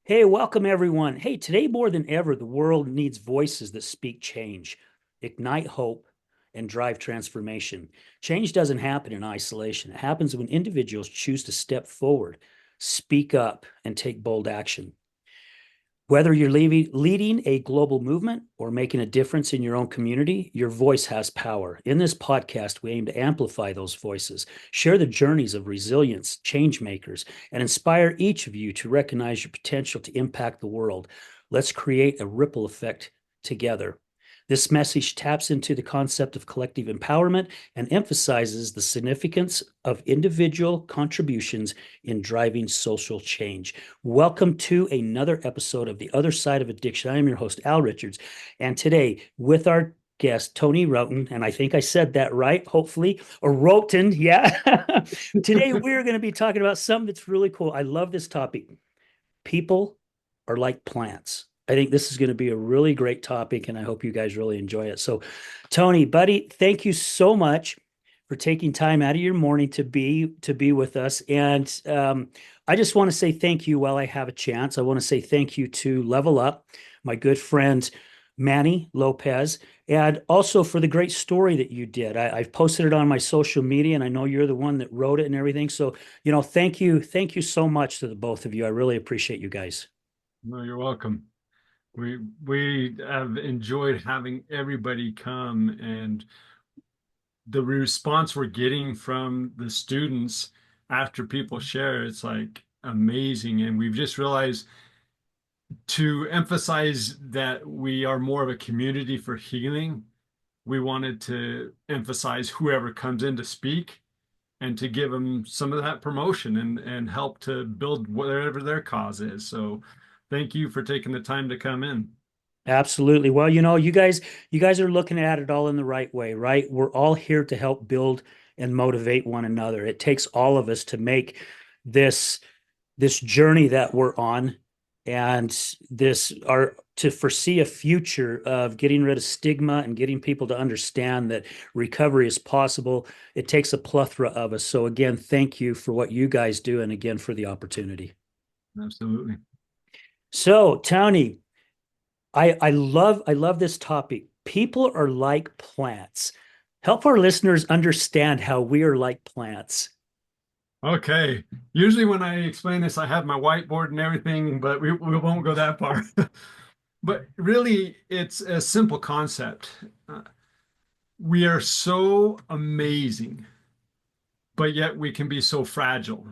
Hey, welcome everyone. Hey, today more than ever, the world needs voices that speak change, ignite hope, and drive transformation. Change doesn't happen in isolation. It happens when individuals choose to step forward, speak up, and take bold action. Whether you're leading a global movement or making a difference in your own community, your voice has power. In this podcast, we aim to amplify those voices, share the journeys of resilience, change makers, and inspire each of you to recognize your potential to impact the world. Let's create a ripple effect together. This message taps into the concept of collective empowerment and emphasizes the significance of individual contributions in driving social change. Welcome to another episode of The Other Side of Addiction. I am your host, Al Richards, and today with our guest, Tony Rhoton, and I think I said that right, hopefully, or Rhoton, yeah. Today we're going to be talking about something that's really cool. I love this topic. People are like plants. I think this is going to be a really great topic, and I hope you guys really enjoy it. So, Tony, buddy, thank you so much for taking time out of your morning to be with us. And I just want to say thank you while I have a chance. I want to say thank you to Level Up, my good friend Manny Lopez, and also for the great story that you did. I've posted it on my social media, and I know you're the one that wrote it and everything. So, thank you so much to the both of you. I really appreciate you guys. No, you're welcome. We have enjoyed having everybody come, and the response we're getting from the students after people share, it's like amazing. And we've just realized to emphasize that we are more of a community for healing. We wanted to emphasize whoever comes in to speak and to give them some of that promotion and help to build whatever their cause is. So thank you for taking the time to come in. Absolutely. Well, you guys are looking at it all in the right way, right? We're all here to help build and motivate one another. It takes all of us to make this this journey that we're on and this are to foresee a future of getting rid of stigma and getting people to understand that recovery is possible. It takes a plethora of us. So again, thank you for what you guys do and again for the opportunity. Absolutely. So, Tony, I love this topic. People are like plants. Help our listeners understand how we are like plants. Okay. Usually when I explain this, I have my whiteboard and everything, but we won't go that far. But really, it's a simple concept. Uh, we are so amazing, but yet we can be so fragile.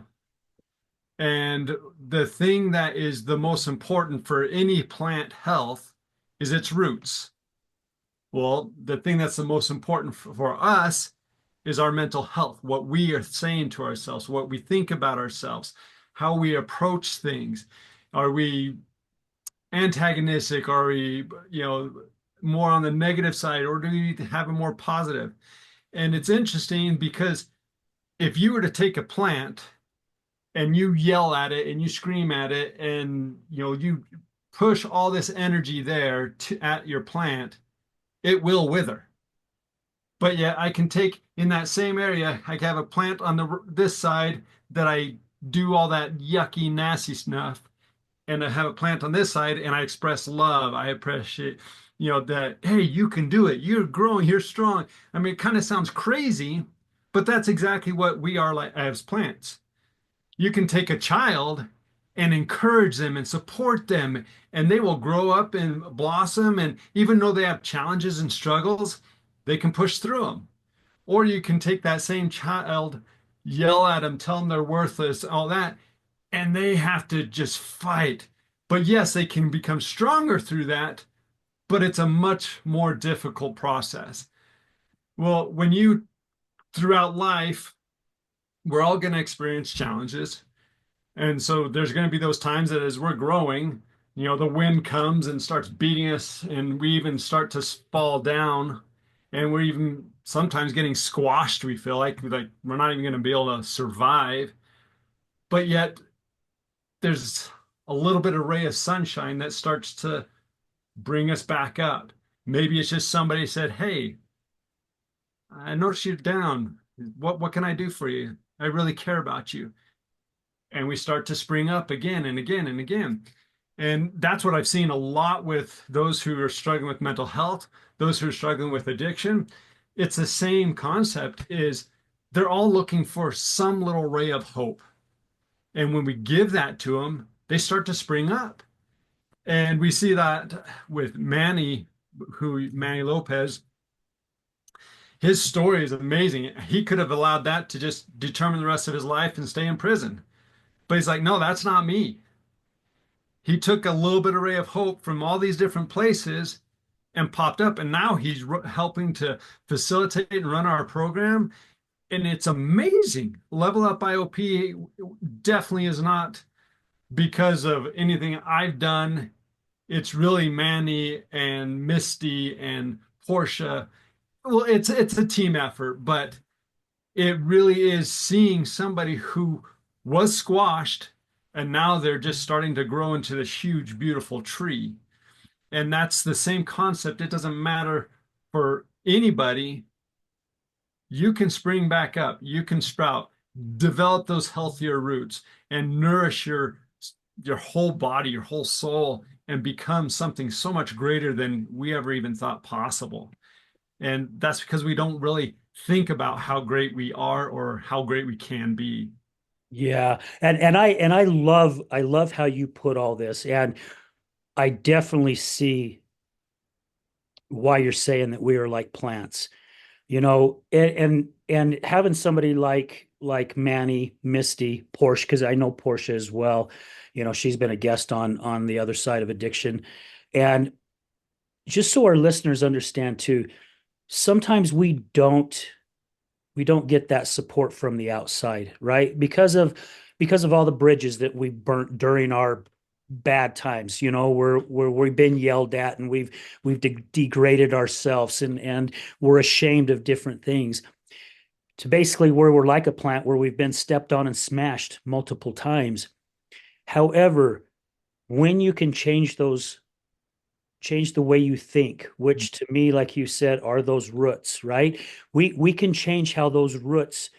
And the thing that is the most important for any plant health is its roots. Well, the thing that's the most important for us is our mental health, what we are saying to ourselves, what we think about ourselves, how we approach things. Are we antagonistic? Are we, more on the negative side, or do we need to have a more positive? And it's interesting because if you were to take a plant and you yell at it and you scream at it and you push all this energy there at your plant, it will wither. But yet I can take in that same area, I can have a plant on this side that I do all that yucky, nasty stuff, and I have a plant on this side and I express love. I appreciate, that, hey, you can do it. You're growing, you're strong. I mean, it kind of sounds crazy, but that's exactly what we are like as plants. You can take a child and encourage them and support them, and they will grow up and blossom. And even though they have challenges and struggles, they can push through them. Or you can take that same child, yell at them, tell them they're worthless, all that, and they have to just fight. But yes, they can become stronger through that, but it's a much more difficult process. Well, when you, throughout life, we're all going to experience challenges. And so there's going to be those times that as we're growing, the wind comes and starts beating us, and we even start to fall down, and we're even sometimes getting squashed. We feel like we're not even going to be able to survive. But yet there's a little bit of ray of sunshine that starts to bring us back up. Maybe it's just somebody said, "Hey, I noticed you're down. What can I do for you? I really care about you." And we start to spring up again and again and again. And that's what I've seen a lot with those who are struggling with mental health, those who are struggling with addiction. It's the same concept is they're all looking for some little ray of hope. And when we give that to them, they start to spring up. And we see that with Manny Lopez. His story is amazing. He could have allowed that to just determine the rest of his life and stay in prison. But he's like, no, that's not me. He took a little bit of ray of hope from all these different places and popped up. And now he's helping to facilitate and run our program. And it's amazing. Level Up IOP definitely is not because of anything I've done. It's really Manny and Misty and Portia. Well, it's a team effort, but it really is seeing somebody who was squashed and now they're just starting to grow into this huge, beautiful tree. And that's the same concept. It doesn't matter for anybody. You can spring back up, you can sprout, develop those healthier roots and nourish your whole body, your whole soul, and become something so much greater than we ever even thought possible. And that's because we don't really think about how great we are or how great we can be. Yeah. And I love how you put all this. And I definitely see why you're saying that we are like plants. And having somebody like Manny, Misty, Portia, because I know Portia as well. She's been a guest on the other side of addiction. And just so our listeners understand too, sometimes we don't get that support from the outside, right? Because of all the bridges that we burnt during our bad times, where we've been yelled at and we've degraded ourselves and we're ashamed of different things to basically where we're like a plant where we've been stepped on and smashed multiple times. However, when you can change the way you think, which to me, like you said, are those roots, right? We can change how those roots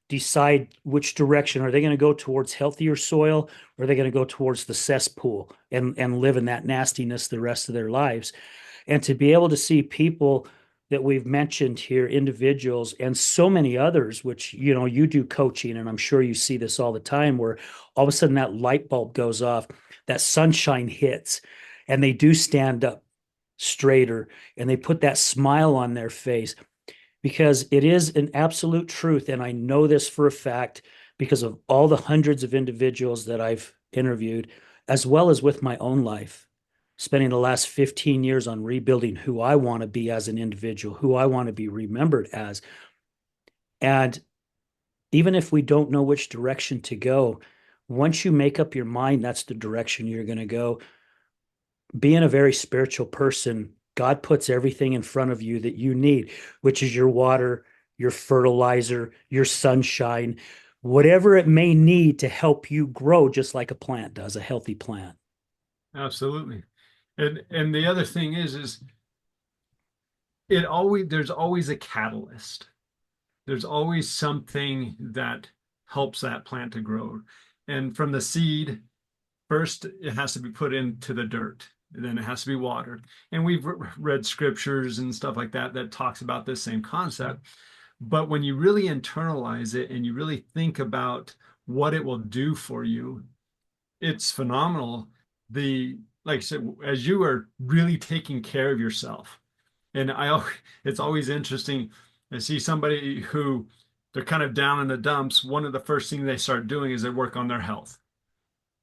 decide which direction. Are they going to go towards healthier soil, or are they going to go towards the cesspool and live in that nastiness the rest of their lives? And to be able to see people that we've mentioned here, individuals and so many others, which you do coaching, and I'm sure you see this all the time, where all of a sudden that light bulb goes off, that sunshine hits, and they do stand up straighter and they put that smile on their face, because it is an absolute truth. And I know this for a fact because of all the hundreds of individuals that I've interviewed, as well as with my own life, spending the last 15 years on rebuilding who I want to be as an individual, who I want to be remembered as. And even if we don't know which direction to go, once you make up your mind, that's the direction you're going to go. Being a very spiritual person, God puts everything in front of you that you need, which is your water, your fertilizer, your sunshine, whatever it may need to help you grow, just like a plant does, a healthy plant. Absolutely. And the other thing is there's always a catalyst. There's always something that helps that plant to grow. And from the seed, first it has to be put into the dirt, and then it has to be watered. And we've read scriptures and stuff like that that talks about this same concept. But when you really internalize it and you really think about what it will do for you, it's phenomenal. The Like I said, as you are really taking care of yourself, and it's always interesting. I see somebody who they're kind of down in the dumps. One of the first things they start doing is they work on their health.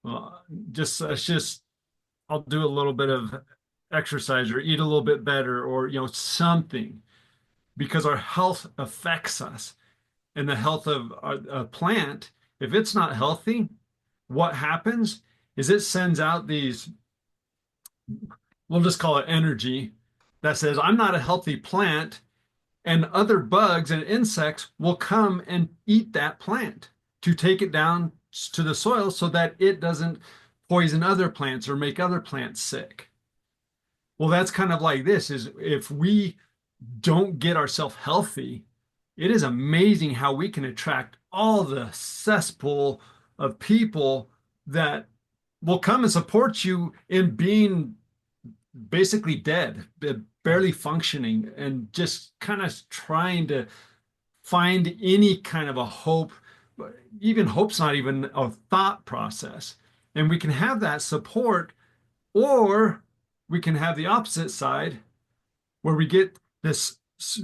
Well, it's just I'll do a little bit of exercise or eat a little bit better or something because our health affects us and the health of a plant. If it's not healthy, what happens is it sends out these, we'll just call it energy, that says, I'm not a healthy plant. And other bugs and insects will come and eat that plant to take it down to the soil so that it doesn't poison other plants or make other plants sick. Well, that's kind of like this is if we don't get ourselves healthy, it is amazing how we can attract all the cesspool of people that will come and support you in being basically dead, barely functioning, and just kind of trying to find any kind of a hope. Even hope's not even a thought process. And we can have that support, or we can have the opposite side where we get this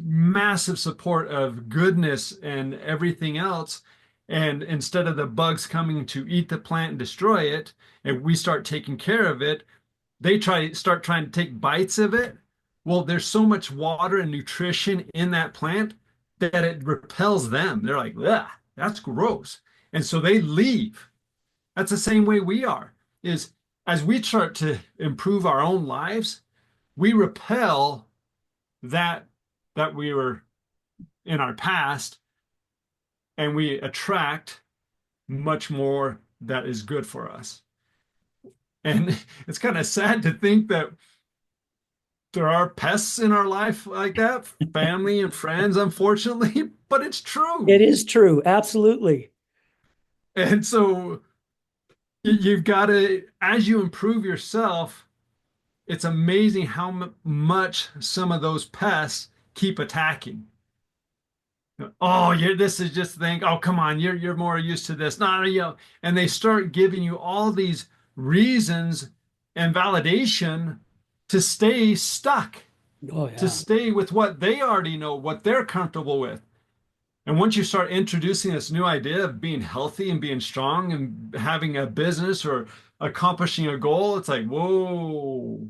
massive support of goodness and everything else. And instead of the bugs coming to eat the plant and destroy it, and we start taking care of it, they start trying to take bites of it. Well, there's so much water and nutrition in that plant that it repels them. They're like, "Ugh, that's gross." And so they leave. That's the same way we are, is as we start to improve our own lives, we repel that that we were in our past, and we attract much more that is good for us. And it's kind of sad to think that there are pests in our life like that, family and friends, unfortunately, but it's It true. is true. Absolutely. And so you've got to, as you improve yourself, it's amazing how much some of those pests keep attacking. Oh, this is just think, oh, come on, you're more used to this. Not, and they start giving you all these reasons and validation to stay stuck, Oh, to yeah. stay with what they already know, what they're comfortable with. And once you start introducing this new idea of being healthy and being strong and having a business or accomplishing a goal, it's like, whoa,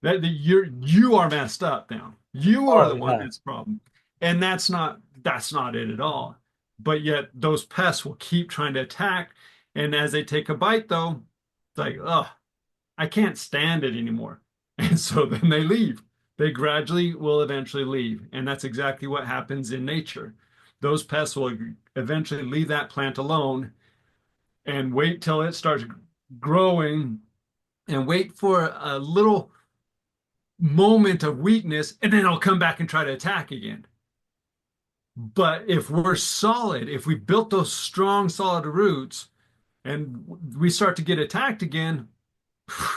that you are messed up now. You are Oh, the one yeah. that's the problem. And that's not it at all. But yet those pests will keep trying to attack. And as they take a bite, though, it's like, oh, I can't stand it anymore. And so then they leave. They gradually will eventually leave. And that's exactly what happens in nature. Those pests will eventually leave that plant alone and wait till it starts growing and wait for a little moment of weakness, and then it'll come back and try to attack again. But if we're solid, if we built those strong, solid roots and we start to get attacked again,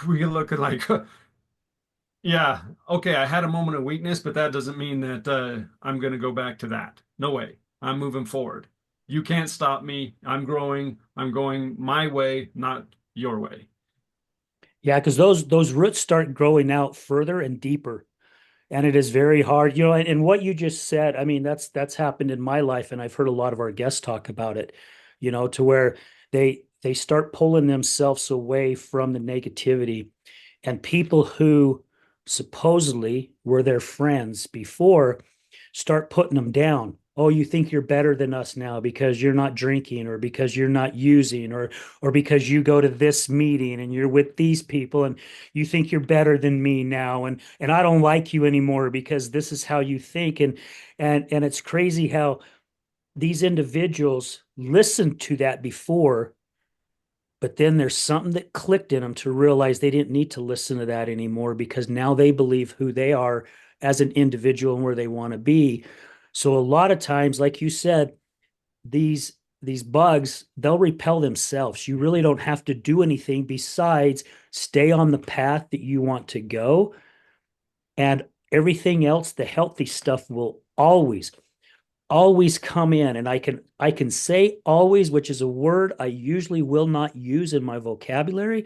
we can look at like, yeah, okay, I had a moment of weakness, but that doesn't mean that I'm going to go back to that. No way. I'm moving forward. You can't stop me. I'm growing. I'm going my way, not your way. Yeah, because those roots start growing out further and deeper. And it is very hard, and what you just said, I mean, that's happened in my life, and I've heard a lot of our guests talk about it, to where they start pulling themselves away from the negativity, and people who supposedly were their friends before start putting them down. Oh, you think you're better than us now because you're not drinking, or because you're not using, or because you go to this meeting and you're with these people, and you think you're better than me now, and I don't like you anymore because this is how you think. And it's crazy how these individuals listened to that before, but then there's something that clicked in them to realize they didn't need to listen to that anymore, because now they believe who they are as an individual and where they want to be. So a lot of times, like you said, these bugs, they'll repel themselves. You really don't have to do anything besides stay on the path that you want to go, and everything else, the healthy stuff, will always come in. And I can say always, which is a word I usually will not use in my vocabulary,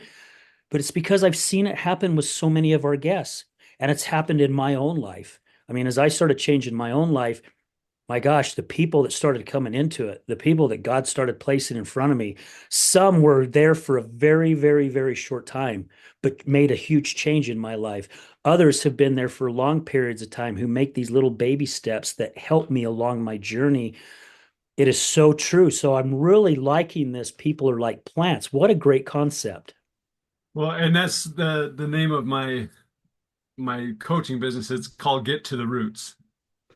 but it's because I've seen it happen with so many of our guests, and it's happened in my own life. I mean, as I started changing my own life, my gosh, the people that started coming into it, the people that God started placing in front of me, some were there for a very, very, very short time, but made a huge change in my life. Others have been there for long periods of time, who make these little baby steps that help me along my journey. It is so true. So I'm really liking this. People are like plants. What a great concept. Well, and that's the name of my coaching business. It's called Get to the Roots.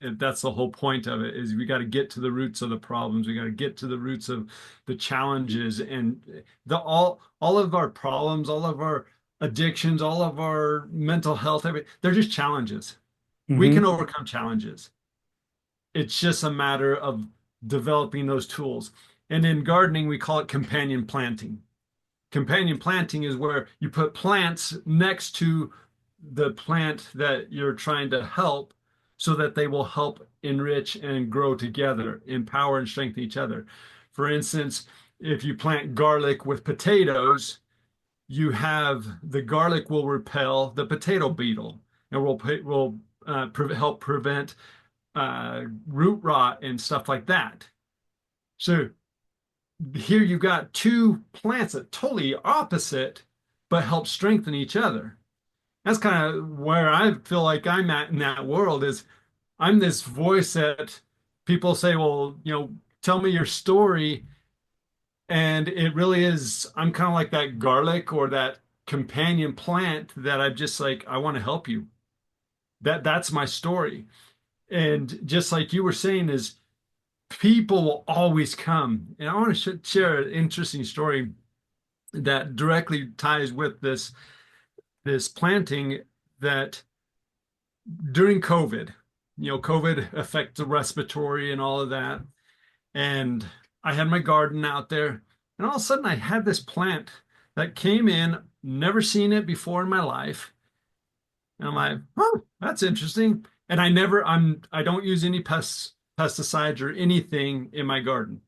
And that's the whole point of it, is we got to get to the roots of the problems. We got to get to the roots of the challenges, and the all of our problems, all of our addictions, all of our mental health, they're just challenges. We Hmm. can overcome challenges. It's just a matter of developing those tools. And in gardening, we call it companion planting. companion planting is where you put plants next to the plant that you're trying to help so that they will help enrich and grow together, empower and strengthen each other. For instance, if you plant garlic with potatoes, you have the garlic will repel the potato beetle and will help prevent root rot and stuff like that. So here you've got two plants that totally opposite, but help strengthen each other. That's kind of where I feel like I'm at in that world is I'm this voice that people say, well, tell me your story. And it really is, I'm kind of like that garlic or that companion plant that I'm just like, I want to help you. That's my story. And just like you were saying, is people will always come. And I want to share an interesting story that directly ties with this planting that during COVID, COVID affects the respiratory and all of that. And I had my garden out there, and all of a sudden I had this plant that came in, never seen it before in my life. And I'm like, oh, that's interesting. And I don't use any pesticides or anything in my garden.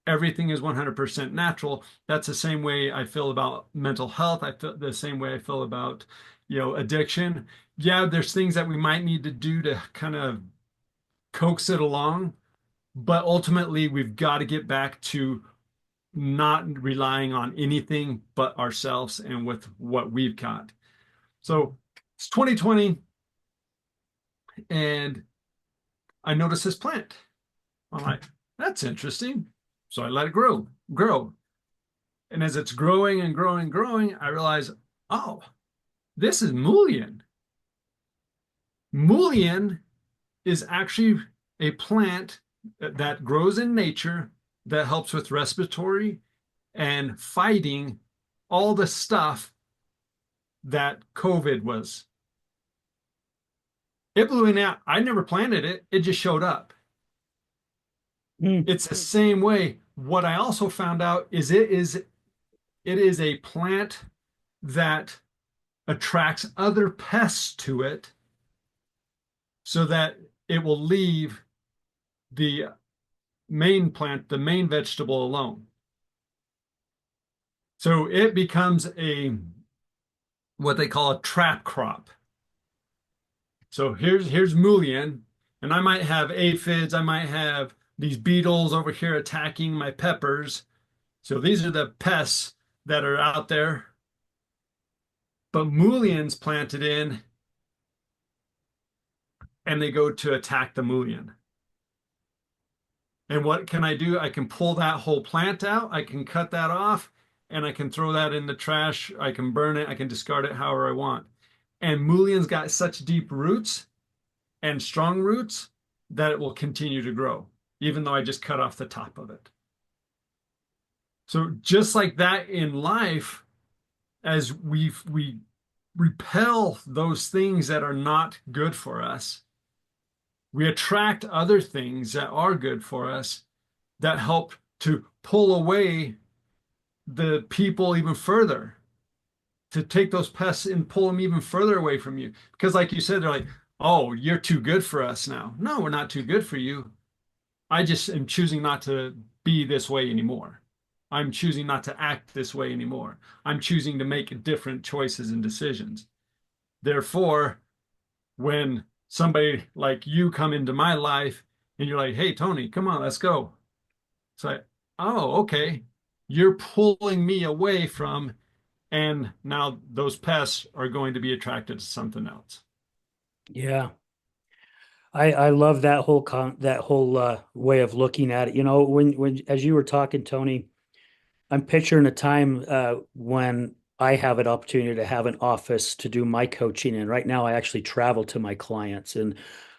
Everything is 100% natural. That's the same way I feel about mental health. I feel the same way I feel about, addiction. Yeah, there's things that we might need to do to kind of coax it along, but ultimately we've got to get back to not relying on anything but ourselves and with what we've got. So it's 2020 and I noticed this plant. I'm like, that's interesting. So I let it grow. And as it's growing and growing and growing, I realize, oh, this is mullein. Mullein is actually a plant that grows in nature that helps with respiratory and fighting all the stuff that COVID was. It blew in out. I never planted it. It just showed up. Mm. It's the same way. What I also found out is it is a plant that attracts other pests to it so that it will leave the main plant, the main vegetable alone. So it becomes a what they call a trap crop. So here's mullein, and I might have aphids, I might have these beetles over here attacking my peppers. So these are the pests that are out there. But mullein's planted in, and they go to attack the mullein. And what can I do? I can pull that whole plant out, I can cut that off, and I can throw that in the trash. I can burn it, I can discard it however I want. And mullein's got such deep roots and strong roots that it will continue to grow, even though I just cut off the top of it. So just like that in life, as we repel those things that are not good for us, we attract other things that are good for us that help to pull away the people even further, to take those pests and pull them even further away from you. Because like you said, they're like, oh, you're too good for us now. No, we're not too good for you. I just am choosing not to be this way anymore. I'm choosing not to act this way anymore. I'm choosing to make different choices and decisions. Therefore, when somebody like you come into my life and you're like, hey, Tony, come on, let's go. It's like, oh, okay. You're pulling me away from, and now those pests are going to be attracted to something else. Yeah. I love that whole way of looking at it. When as you were talking, Tony, I'm picturing a time when I have an opportunity to have an office to do my coaching. And right now I actually travel to my clients and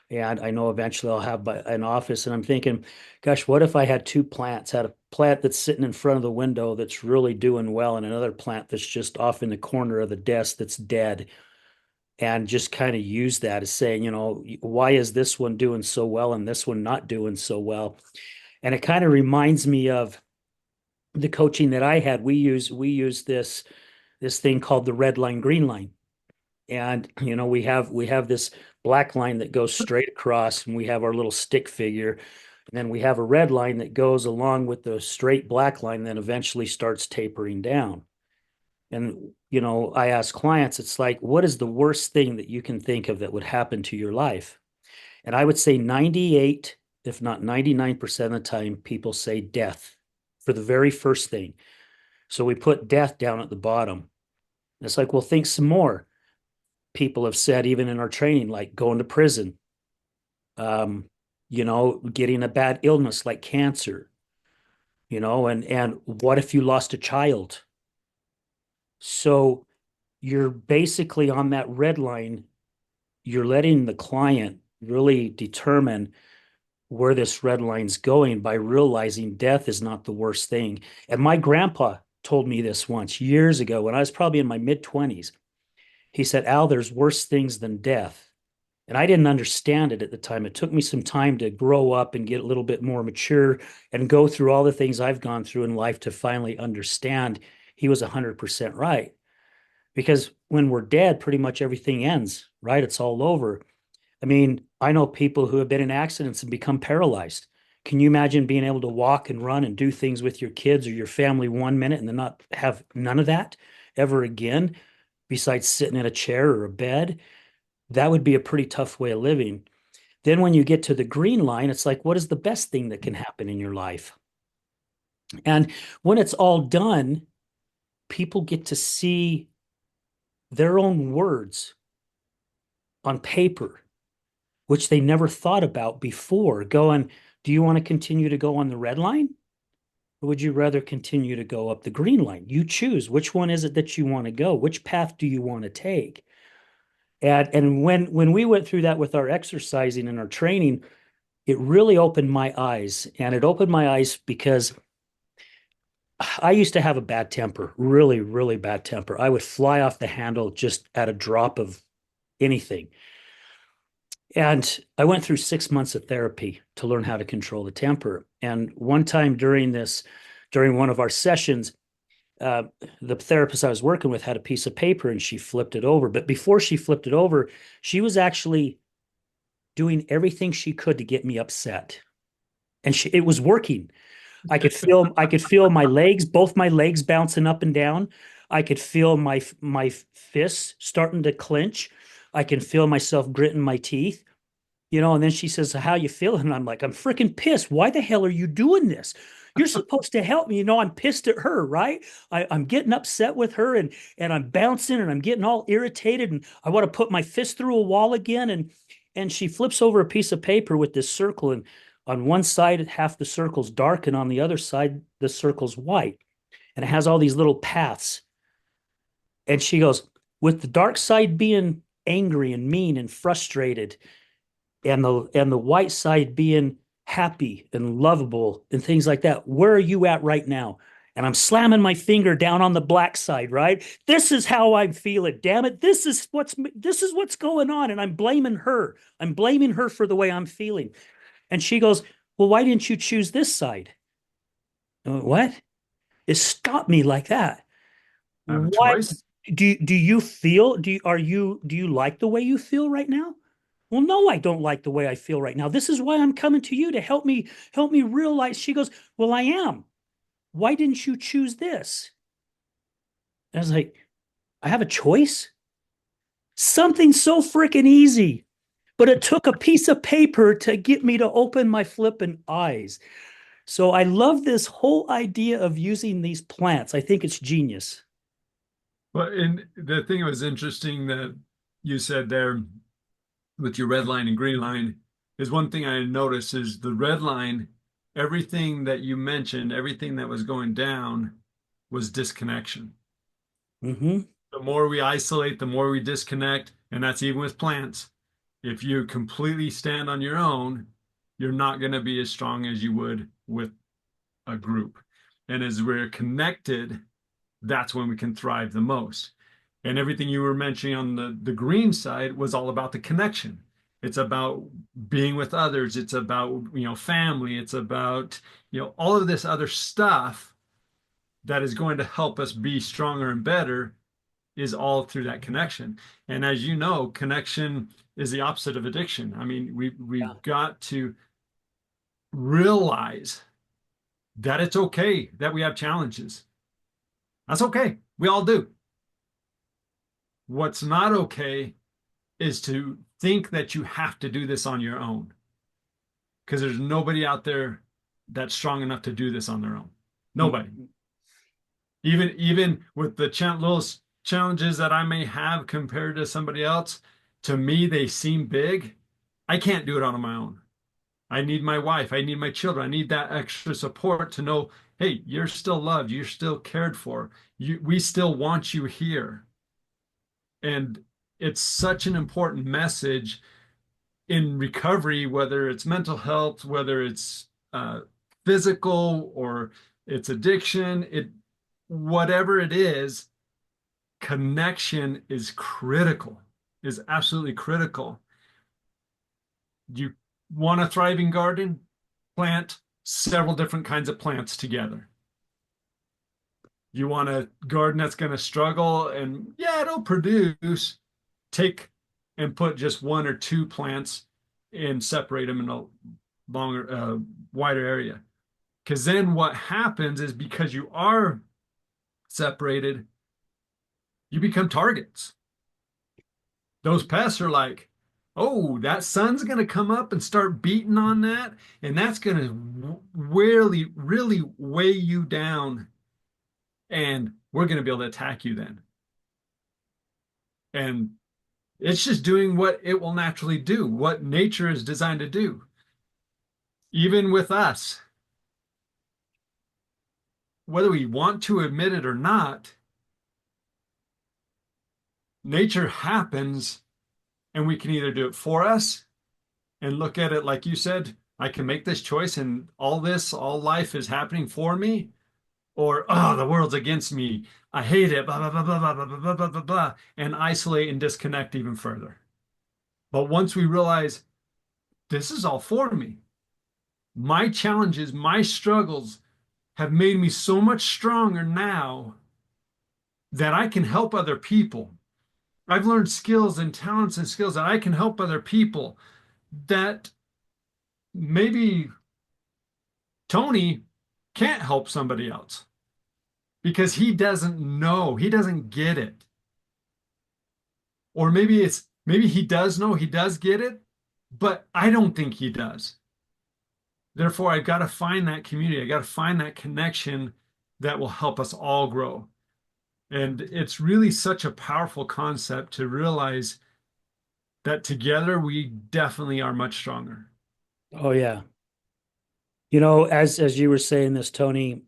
I know eventually I'll have an office. And I'm thinking, gosh, what if I had two plants? Had a plant that's sitting in front of the window that's really doing well, and another plant that's just off in the corner of the desk that's dead. And just kind of use that as saying, why is this one doing so well and this one not doing so well? And it kind of reminds me of the coaching that I had, we use this thing called the red line, green line. And we have this black line that goes straight across, and we have our little stick figure. And then we have a red line that goes along with the straight black line, then eventually starts tapering down. And I ask clients, it's like, what is the worst thing that you can think of that would happen to your life? And I would say 98, if not 99% of the time, people say death for the very first thing. So we put death down at the bottom. It's like, well, think some more. People have said, even in our training, like going to prison, getting a bad illness like cancer, and what if you lost a child? So you're basically on that red line, you're letting the client really determine where this red line's going by realizing death is not the worst thing. And my grandpa told me this once years ago when I was probably in my mid 20s. He said, Al, there's worse things than death. And I didn't understand it at the time. It took me some time to grow up and get a little bit more mature and go through all the things I've gone through in life to finally understand he was 100% right. Because when we're dead, pretty much everything ends, right? It's all over. I mean, I know people who have been in accidents and become paralyzed. Can you imagine being able to walk and run and do things with your kids or your family 1 minute and then not have none of that ever again, besides sitting in a chair or a bed? That would be a pretty tough way of living. Then when you get to the green line, it's like, what is the best thing that can happen in your life? And when it's all done, people get to see their own words on paper, which they never thought about before, going, do you want to continue to go on the red line? Or would you rather continue to go up the green line? You choose. Which one is it that you want to go? Which path do you want to take? And when we went through that with our exercising and our training, it really opened my eyes. And it opened my eyes because I used to have a bad temper, really, really bad temper. I would fly off the handle just at a drop of anything. And I went through 6 months of therapy to learn how to control the temper. And one time during one of our sessions, uh, the therapist I was working with had a piece of paper and she flipped it over. But before she flipped it over, she was actually doing everything she could to get me upset. And it was working. I could feel my legs, both my legs bouncing up and down. I could feel my fists starting to clench. I can feel myself gritting my teeth. And then she says, how you feeling? And I'm like, I'm freaking pissed. Why the hell are you doing this? You're supposed to help me. I'm pissed at her, right? I'm getting upset with her and I'm bouncing and I'm getting all irritated and I want to put my fist through a wall again. And she flips over a piece of paper with this circle, and on one side, half the circle's dark, and on the other side, the circle's white. And it has all these little paths. And she goes, with the dark side being angry and mean and frustrated, and the white side being happy and lovable and things like that. Where are you at right now? And I'm slamming my finger down on the black side, right? This is how I'm feeling. Damn it. This is what's going on. And I'm blaming her. I'm blaming her for the way I'm feeling. And she goes, well, why didn't you choose this side? I went, what? It stopped me like that. I have a Why choice. do you feel do you like the way you feel right now? Well, no, I don't like the way I feel right now. This is why I'm coming to you to help me realize. She goes, well, I am. Why didn't you choose this? And I was like, I have a choice. Something so freaking easy, but it took a piece of paper to get me to open my flipping eyes. So I love this whole idea of using these plants. I think it's genius. Well, and the thing that was interesting that you said there with your red line and green line is one thing I noticed is the red line, everything that you mentioned, everything that was going down was disconnection. Mm-hmm. The more we isolate, the more we disconnect, and that's even with plants. If you completely stand on your own, you're not going to be as strong as you would with a group. And as we're connected, that's when we can thrive the most. And everything you were mentioning on the green side was all about the connection. It's about being with others. It's about, family. It's about, all of this other stuff that is going to help us be stronger and better is all through that connection. And as you know, connection is the opposite of addiction. I mean, Yeah. we've got to realize that it's okay that we have challenges. That's okay. We all do. What's not okay is to think that you have to do this on your own because there's nobody out there that's strong enough to do this on their own. Nobody. Mm. Even with the little challenges that I may have compared to somebody else, to me they seem big. I can't do it on my own. I need my wife. I need my children. I need that extra support to know, hey, you're still loved. You're still cared for. We still want you here. And it's such an important message in recovery, whether it's mental health, whether it's physical or it's addiction, whatever it is, connection is critical, is absolutely critical. You want a thriving garden? Plant several different kinds of plants together. You want a garden that's going to struggle and yeah, it'll produce. Take and put just one or two plants and separate them in a longer, wider area. Because then what happens is because you are separated, you become targets. Those pests are like, oh, that sun's going to come up and start beating on that. And that's going to really, really weigh you down. And we're going to be able to attack you then. And it's just doing what it will naturally do, what nature is designed to do. Even with us, whether we want to admit it or not, nature happens and we can either do it for us and look at it like you said, I can make this choice and all life is happening for me, or oh, the world's against me. I hate it, blah, blah, blah, blah, blah, blah, blah, blah, blah, blah, and isolate and disconnect even further. But once we realize this is all for me, my challenges, my struggles have made me so much stronger now that I can help other people. I've learned skills and talents and skills that I can help other people that maybe Tony can't help somebody else because he doesn't know, he doesn't get it. Or maybe he does know, he does get it, but I don't think he does. Therefore, I've got to find that community. I got to find that connection that will help us all grow. And it's really such a powerful concept to realize that together we definitely are much stronger. Oh yeah. As you were saying this, Tony,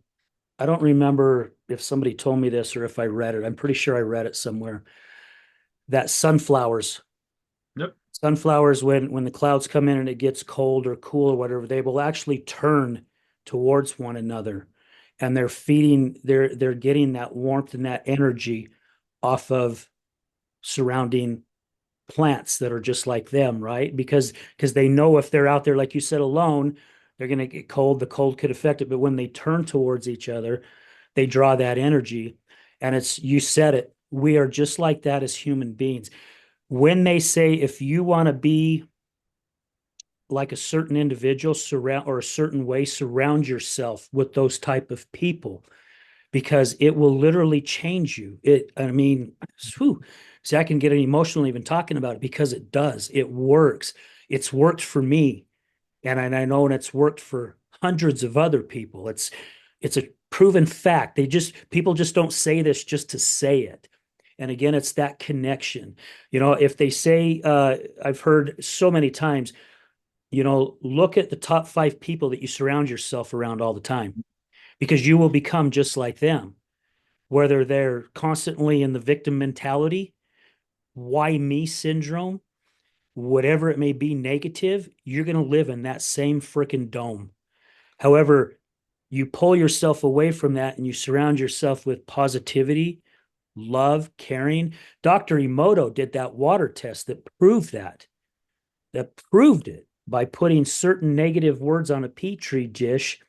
I don't remember if somebody told me this or if I read it. I'm pretty sure I read it somewhere that Yep. sunflowers, when the clouds come in and it gets cold or cool or whatever, they will actually turn towards one another, and they're getting that warmth and that energy off of surrounding plants that are just like them, right? Because they know if they're out there, like you said, alone, they're going to get cold. The cold could affect it, but when they turn towards each other, they draw that energy. And you said it, we are just like that as human beings. When they say if you want to be like a certain individual, surround or a certain way, surround yourself with those type of people because it will literally change you. I mean, whew, see, I can get emotional even talking about it because it does. It works. It's worked for me, and I know, and it's worked for hundreds of other people. It's a proven fact. People just don't say this just to say it. And again, it's that connection. If they say, I've heard so many times, look at the top 5 people that you surround yourself around all the time because you will become just like them, whether they're constantly in the victim mentality, why me syndrome, whatever it may be, negative, you're going to live in that same freaking dome. However, you pull yourself away from that and you surround yourself with positivity, love, caring. Dr. Emoto did that water test that proved it by putting certain negative words on a petri dish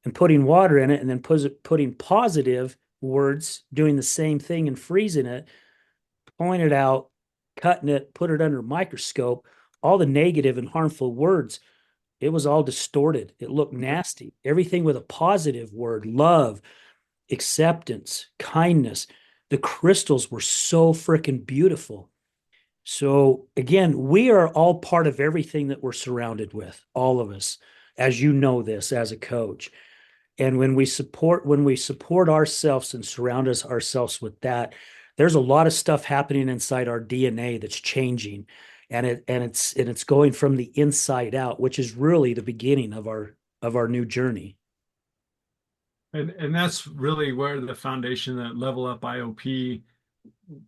and putting water in it and then putting positive words, doing the same thing and freezing it, pulling it out, cutting it, put it under a microscope, all the negative and harmful words, it was all distorted. It looked nasty. Everything with a positive word, love, acceptance, kindness. The crystals were so freaking beautiful. So again, we are all part of everything that we're surrounded with, all of us, as you know this as a coach. And when we support ourselves and surround ourselves with that, there's a lot of stuff happening inside our DNA that's changing. And it's going from the inside out, which is really the beginning of our new journey. And that's really where the foundation that Level Up IOP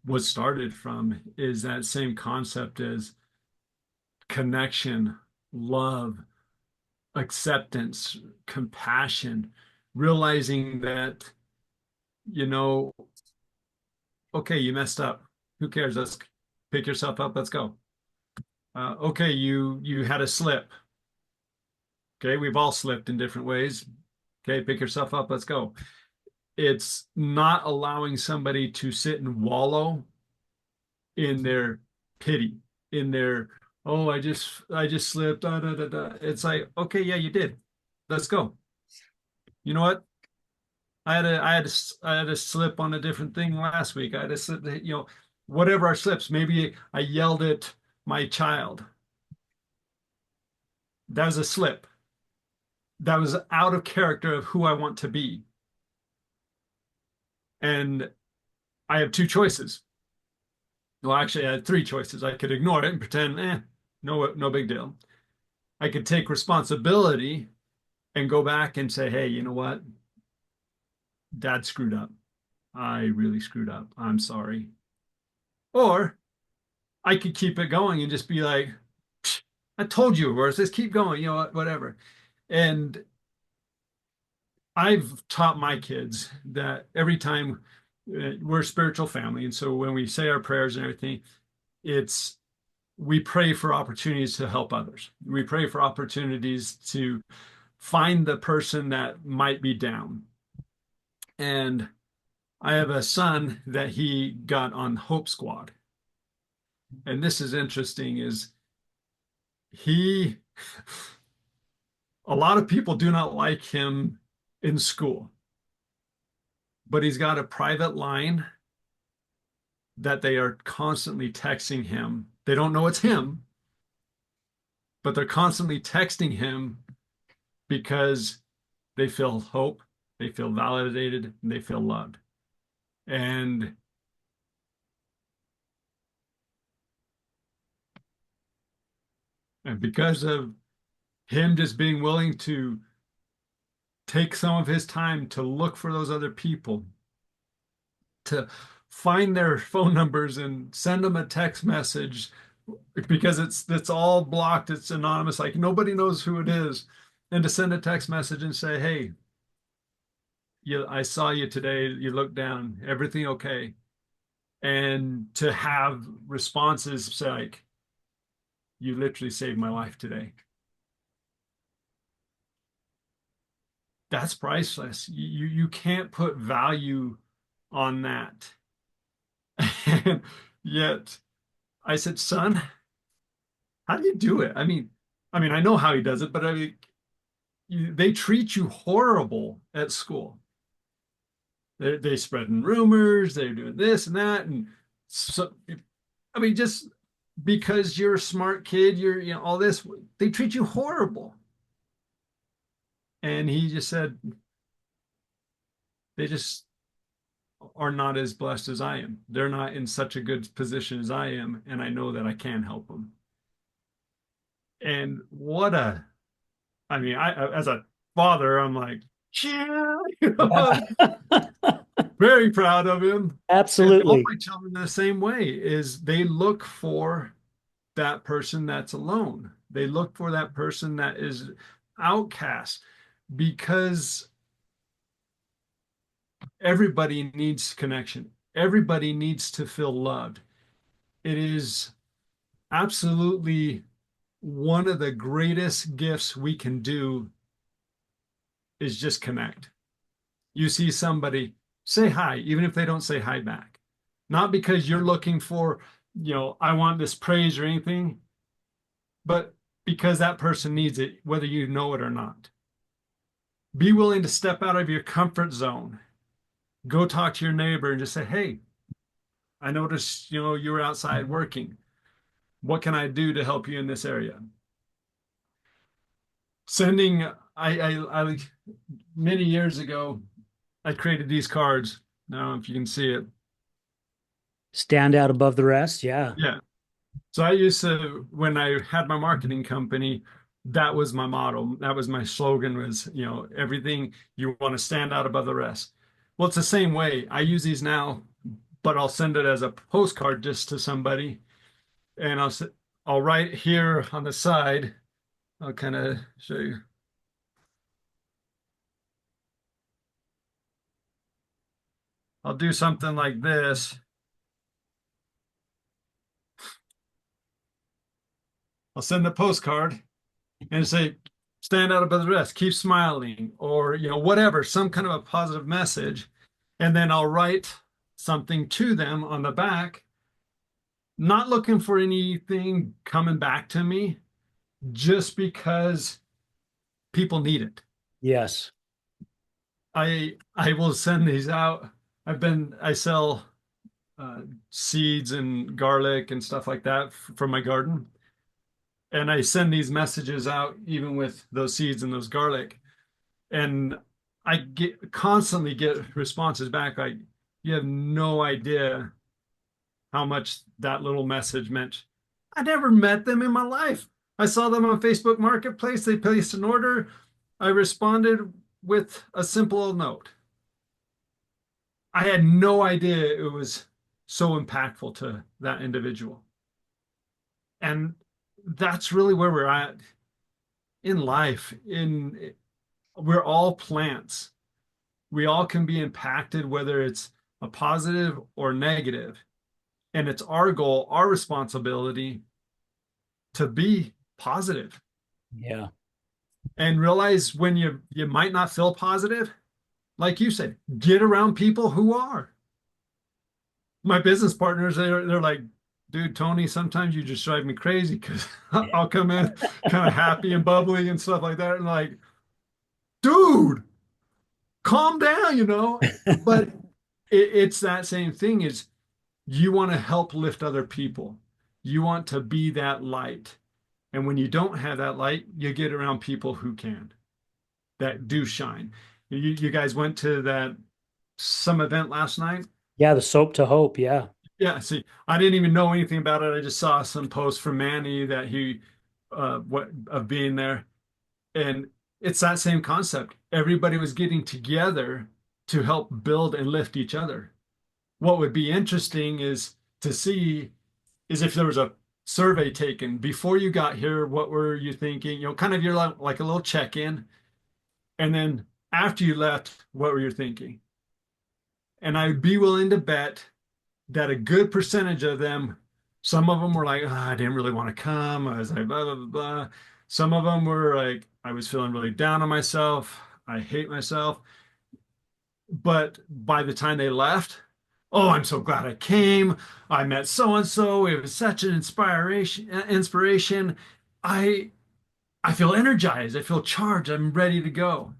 was started from, is that same concept as connection, love, acceptance, compassion, realizing that, you know, okay, you messed up. Who cares? Let's pick yourself up. Let's go. Okay, you had a slip. Okay, we've all slipped in different ways. Okay, pick yourself up. Let's go. It's not allowing somebody to sit and wallow in their pity, in their, oh, I just slipped. Da, da, da, da. It's like, okay, yeah, you did. Let's go. You know what? I had a slip on a different thing last week. I had a slip, whatever our slips. Maybe I yelled at my child. That was a slip. That was out of character of who I want to be. And I have two choices. Well, actually, I had three choices. I could ignore it and pretend, no big deal. I could take responsibility and go back and say, hey, you know what? Dad screwed up. I really screwed up. I'm sorry. Or I could keep it going and just be like, I told you it was. Let's keep going, whatever. And I've taught my kids that every time we're a spiritual family. And so when we say our prayers and everything, it's we pray for opportunities to help others. We pray for opportunities to find the person that might be down. And I have a son that he got on Hope Squad. And this is interesting is he a lot of people do not like him in school, but he's got a private line that they are constantly texting him. They don't know it's him, but they're constantly texting him because they feel hope, they feel validated, and they feel loved. And and because of him just being willing to take some of his time to look for those other people, to find their phone numbers and send them a text message because it's all blocked, it's anonymous, like nobody knows who it is, and to send a text message and say, hey, I saw you today, you looked down, everything okay? And to have responses like, you literally saved my life today. That's priceless. You can't put value on that. And yet I said, son, how do you do it? I mean, I know how he does it, but I mean, they treat you horrible at school. They spreading rumors, they're doing this and that, and so I mean, just because you're a smart kid, you're all this, they treat you horrible. And he just said, they just are not as blessed as I am. They're not in such a good position as I am, and I know that I can help them. And I mean, as a father, I'm like, yeah, Yeah. very proud of him. And all Absolutely. my children are the same way, is they look for that person that's alone. They look for that person that is outcast, because everybody needs connection. Everybody needs to feel loved. It is absolutely one of the greatest gifts we can do is just connect. You see somebody, say hi, even if they don't say hi back. Not because you're looking for, I want this praise or anything, but because that person needs it, whether you know it or not. Be willing to step out of your comfort zone. Go talk to your neighbor and just say, hey, I noticed, you were outside working. What can I do to help you in this area? Sending, I many years ago, I created these cards. I don't know if you can see it. Stand out above the rest. Yeah. Yeah. So I used to, when I had my marketing company, that was my motto. That was my slogan was, everything you want to stand out above the rest. Well, it's the same way. I use these now, but I'll send it as a postcard just to somebody. And I'll write here on the side. I'll kind of show you. I'll do something like this. I'll send a postcard and say, stand out above the rest, keep smiling, or whatever, some kind of a positive message. And then I'll write something to them on the back, not looking for anything coming back to me, just because people need it. Yes. I will send these out. I sell uh, seeds and garlic and stuff like that from my garden. And I send these messages out even with those seeds and those garlic. And I constantly get responses back like, you have no idea how much that little message meant. I never met them in my life. I saw them on Facebook Marketplace. They placed an order. I responded with a simple note. I had no idea it was so impactful to that individual. And that's really where we're at in life. We're all plants. We all can be impacted, whether it's a positive or negative. And it's our goal, our responsibility to be positive Yeah. and realize when you might not feel positive, like you said, get around people who are. My business partners, they're like, dude, Tony, sometimes you just drive me crazy because I'll come in kind of happy and bubbly and stuff like that. And like, dude, calm down. But it's that same thing is you want to help lift other people. You want to be that light. And when you don't have that light, you get around people who can, that do shine. You guys went to that some event last night? Yeah. The soap to hope. Yeah. Yeah, see, I didn't even know anything about it. I just saw some post from Manny that he what of being there. And it's that same concept. Everybody was getting together to help build and lift each other. What would be interesting is to see is if there was a survey taken before you got here, what were you thinking? Kind of your like a little check-in. And then after you left, what were you thinking? And I'd be willing to bet that a good percentage of them, some of them were like, oh, I didn't really want to come. I was like, blah, blah, blah, blah. Some of them were like, I was feeling really down on myself. I hate myself. But by the time they left, oh, I'm so glad I came. I met so and so. It was such an inspiration. I I feel energized. I feel charged. I'm ready to go.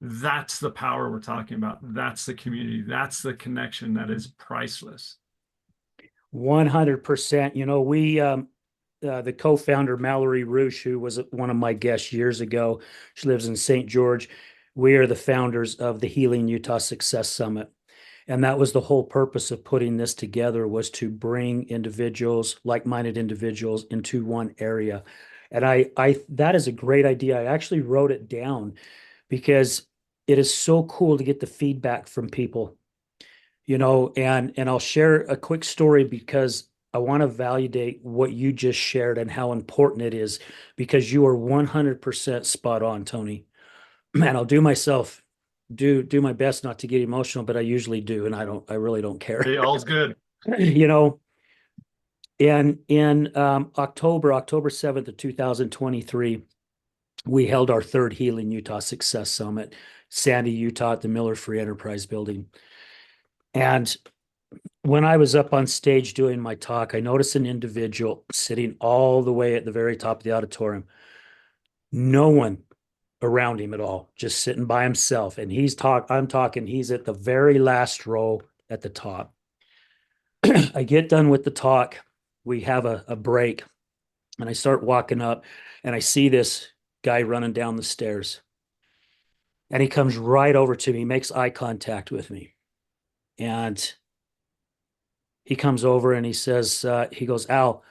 That's the power we're talking about. That's the community. That's the connection that is priceless. 100%. The co-founder Mallory Roosh, who was one of my guests years ago, she lives in St. George. We are the founders of the Healing Utah Success Summit. And that was the whole purpose of putting this together was to bring individuals, like-minded individuals into one area. And that is a great idea. I actually wrote it down because it is so cool to get the feedback from people, and I'll share a quick story because I want to validate what you just shared and how important it is because you are 100% spot on, Tony. Man, I'll do my best not to get emotional, but I usually do, and I really don't care. Hey, all's good. You know, in October 7th of 2023, we held our third Healing Utah Success Summit. Sandy, Utah, at the Miller Free Enterprise Building. And when I was up on stage doing my talk, I noticed an individual sitting all the way at the very top of the auditorium. No one around him at all, just sitting by himself. And I'm talking, he's at the very last row at the top. I get done with the talk. We have a break, and I start walking up, and I see this guy running down the stairs. And he comes right over to me, makes eye contact with me. And he comes over and he says, he goes, Al,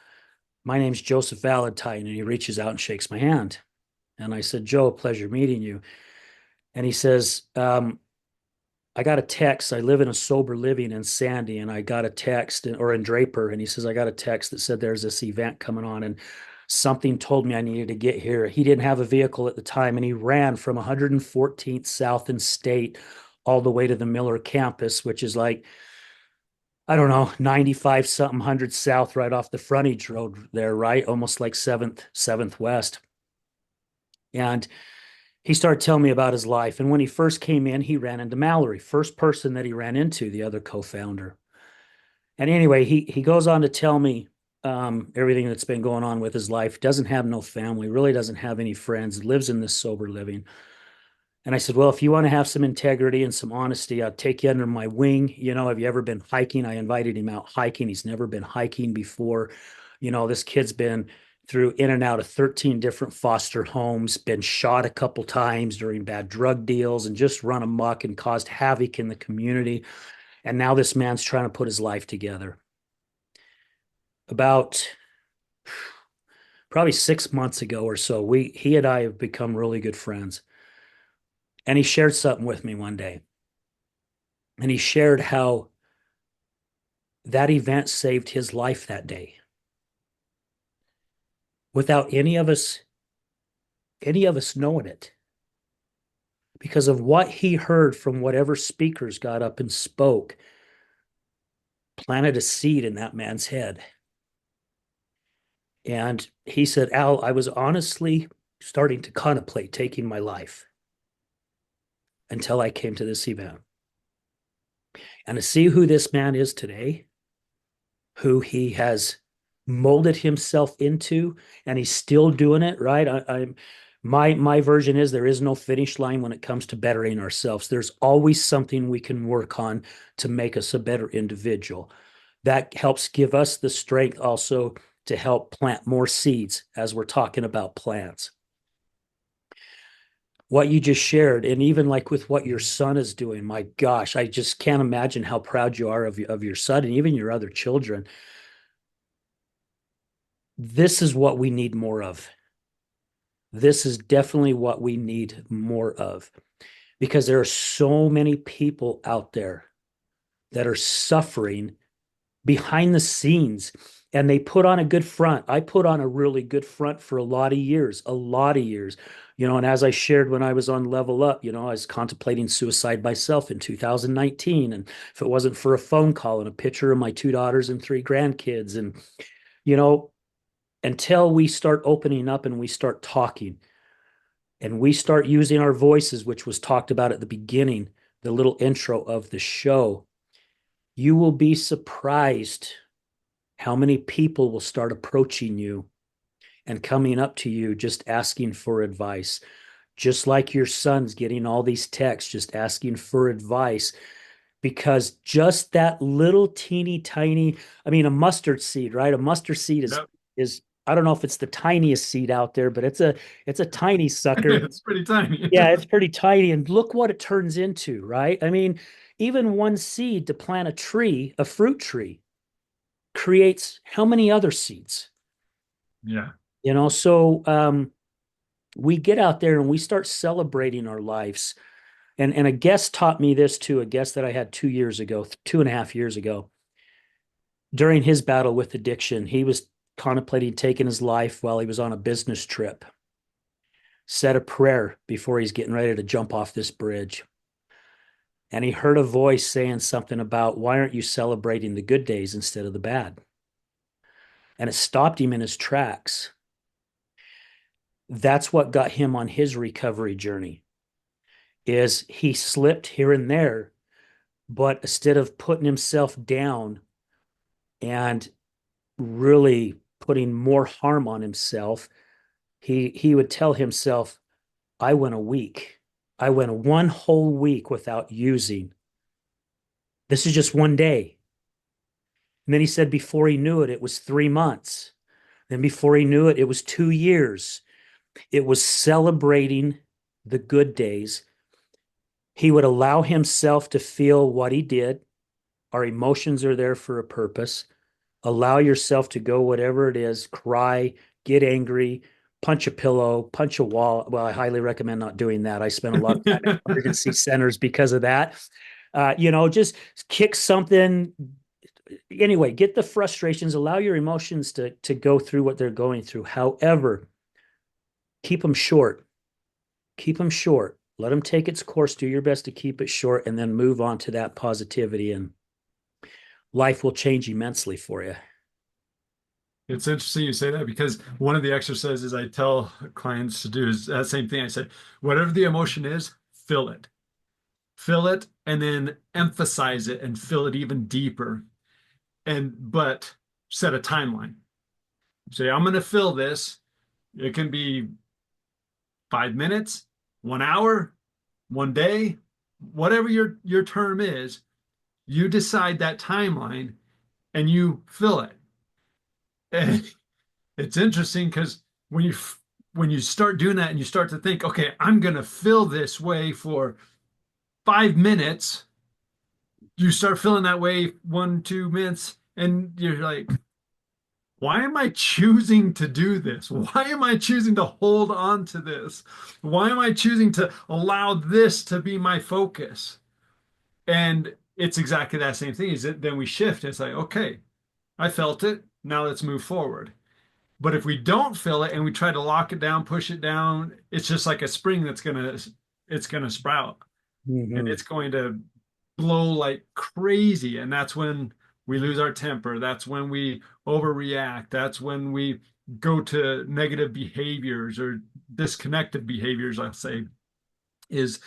my name's Joseph Valentine. And he reaches out and shakes my hand. And I said, Joe, pleasure meeting you. And he says, I got a text. I live in a sober living in Sandy, and I got a text, or in Draper. And he says, I got a text that said there's this event coming on, and something told me I needed to get here. He didn't have a vehicle at the time, and he ran from 114th South and State all the way to the Miller campus, which is like, I don't know, 95 something hundred south, right off the frontage road there, right? Almost like seventh west. And he started telling me about his life. And when he first came in, he ran into Mallory, first person that he ran into, the other co-founder. And anyway, he goes on to tell me everything that's been going on with his life. Doesn't have no family, really doesn't have any friends, lives in this sober living. And I said, well, if you want to have some integrity and some honesty, I'll take you under my wing. You know, have you ever been hiking? I invited him out hiking. He's never been hiking before. You know, this kid's been through in and out of 13 different foster homes, been shot a couple times during bad drug deals, and just run amok and caused havoc in the community. And now this man's trying to put his life together. About probably 6 months ago or so, he and I have become really good friends. And he shared something with me one day. And he shared how that event saved his life that day without any of us knowing it, because of what he heard from whatever speakers got up and spoke, planted a seed in that man's head. And he said, Al, I was honestly starting to contemplate taking my life until I came to this event. And to see who this man is today, who he has molded himself into, and he's still doing it, right? My version is there is no finish line when it comes to bettering ourselves. There's always something we can work on to make us a better individual. That helps give us the strength also to help plant more seeds as we're talking about plants. What you just shared, and even like with what your son is doing, my gosh, I just can't imagine how proud you are of your son and even your other children. This is what we need more of. This is definitely what we need more of, because there are so many people out there that are suffering behind the scenes, and they put on a good front. I put on a really good front for a lot of years. You know, and as I shared when I was on Level Up, you know, I was contemplating suicide myself in 2019. And if it wasn't for a phone call and a picture of my two daughters and three grandkids, and, you know, until we start opening up and we start talking and we start using our voices, which was talked about at the beginning, the little intro of the show, you will be surprised how many people will start approaching you and coming up to you just asking for advice. Just like your son's getting all these texts, just asking for advice, because just that little teeny tiny, I mean, a mustard seed, right? A mustard seed is Yep. is I don't know if it's the tiniest seed out there, but it's a tiny sucker. It's pretty tiny. Yeah, it's pretty tiny. And look what it turns into, right? I mean, even one seed to plant a tree, a fruit tree, creates how many other seeds? Yeah. You know, so we get out there and we start celebrating our lives. And a guest taught me this too, a guest that I had 2 years ago, 2.5 years ago, during his battle with addiction. He was contemplating taking his life while he was on a business trip. Said a prayer before he's getting ready to jump off this bridge. And he heard a voice saying something about, why aren't you celebrating the good days instead of the bad? And it stopped him in his tracks. That's what got him on his recovery journey. is he slipped here and there, but instead of putting himself down and really putting more harm on himself, he would tell himself, I went a week. I went one whole week without using. This is just one day. And then he said before he knew it, it was 3 months. Then before he knew it, it was 2 years. It was celebrating the good days. He would allow himself to feel what he did. Our emotions are there for a purpose. Allow yourself to go whatever it is, cry, get angry, punch a pillow, punch a wall. Well, I highly recommend not doing that. I spent a lot of time in emergency centers because of that. Just kick something. Anyway, get the frustrations, allow your emotions to go through what they're going through. However, keep them short. Keep them short. Let them take its course. Do your best to keep it short and then move on to that positivity, and life will change immensely for you. It's interesting you say that because one of the exercises I tell clients to do is that same thing. I say, whatever the emotion is, fill it, and then emphasize it and fill it even deeper. But set a timeline. Say, I'm going to fill this. It can be 5 minutes, 1 hour, 1 day, whatever your term is. You decide that timeline and you fill it. And it's interesting because when you start doing that and you start to think, okay, I'm going to fill this way for 5 minutes, you start feeling that way 1, 2 minutes, and you're like, why am I choosing to do this? Why am I choosing to hold on to this? Why am I choosing to allow this to be my focus? And it's exactly that same thing. Is that then we shift. It's like, okay, I felt it. Now let's move forward. But if we don't fill it and we try to lock it down, push it down, it's just like a spring it's gonna sprout and Mm-hmm. it's going to blow like crazy. And that's when we lose our temper. That's when we overreact. That's when we go to negative behaviors or disconnected behaviors, I'll say, is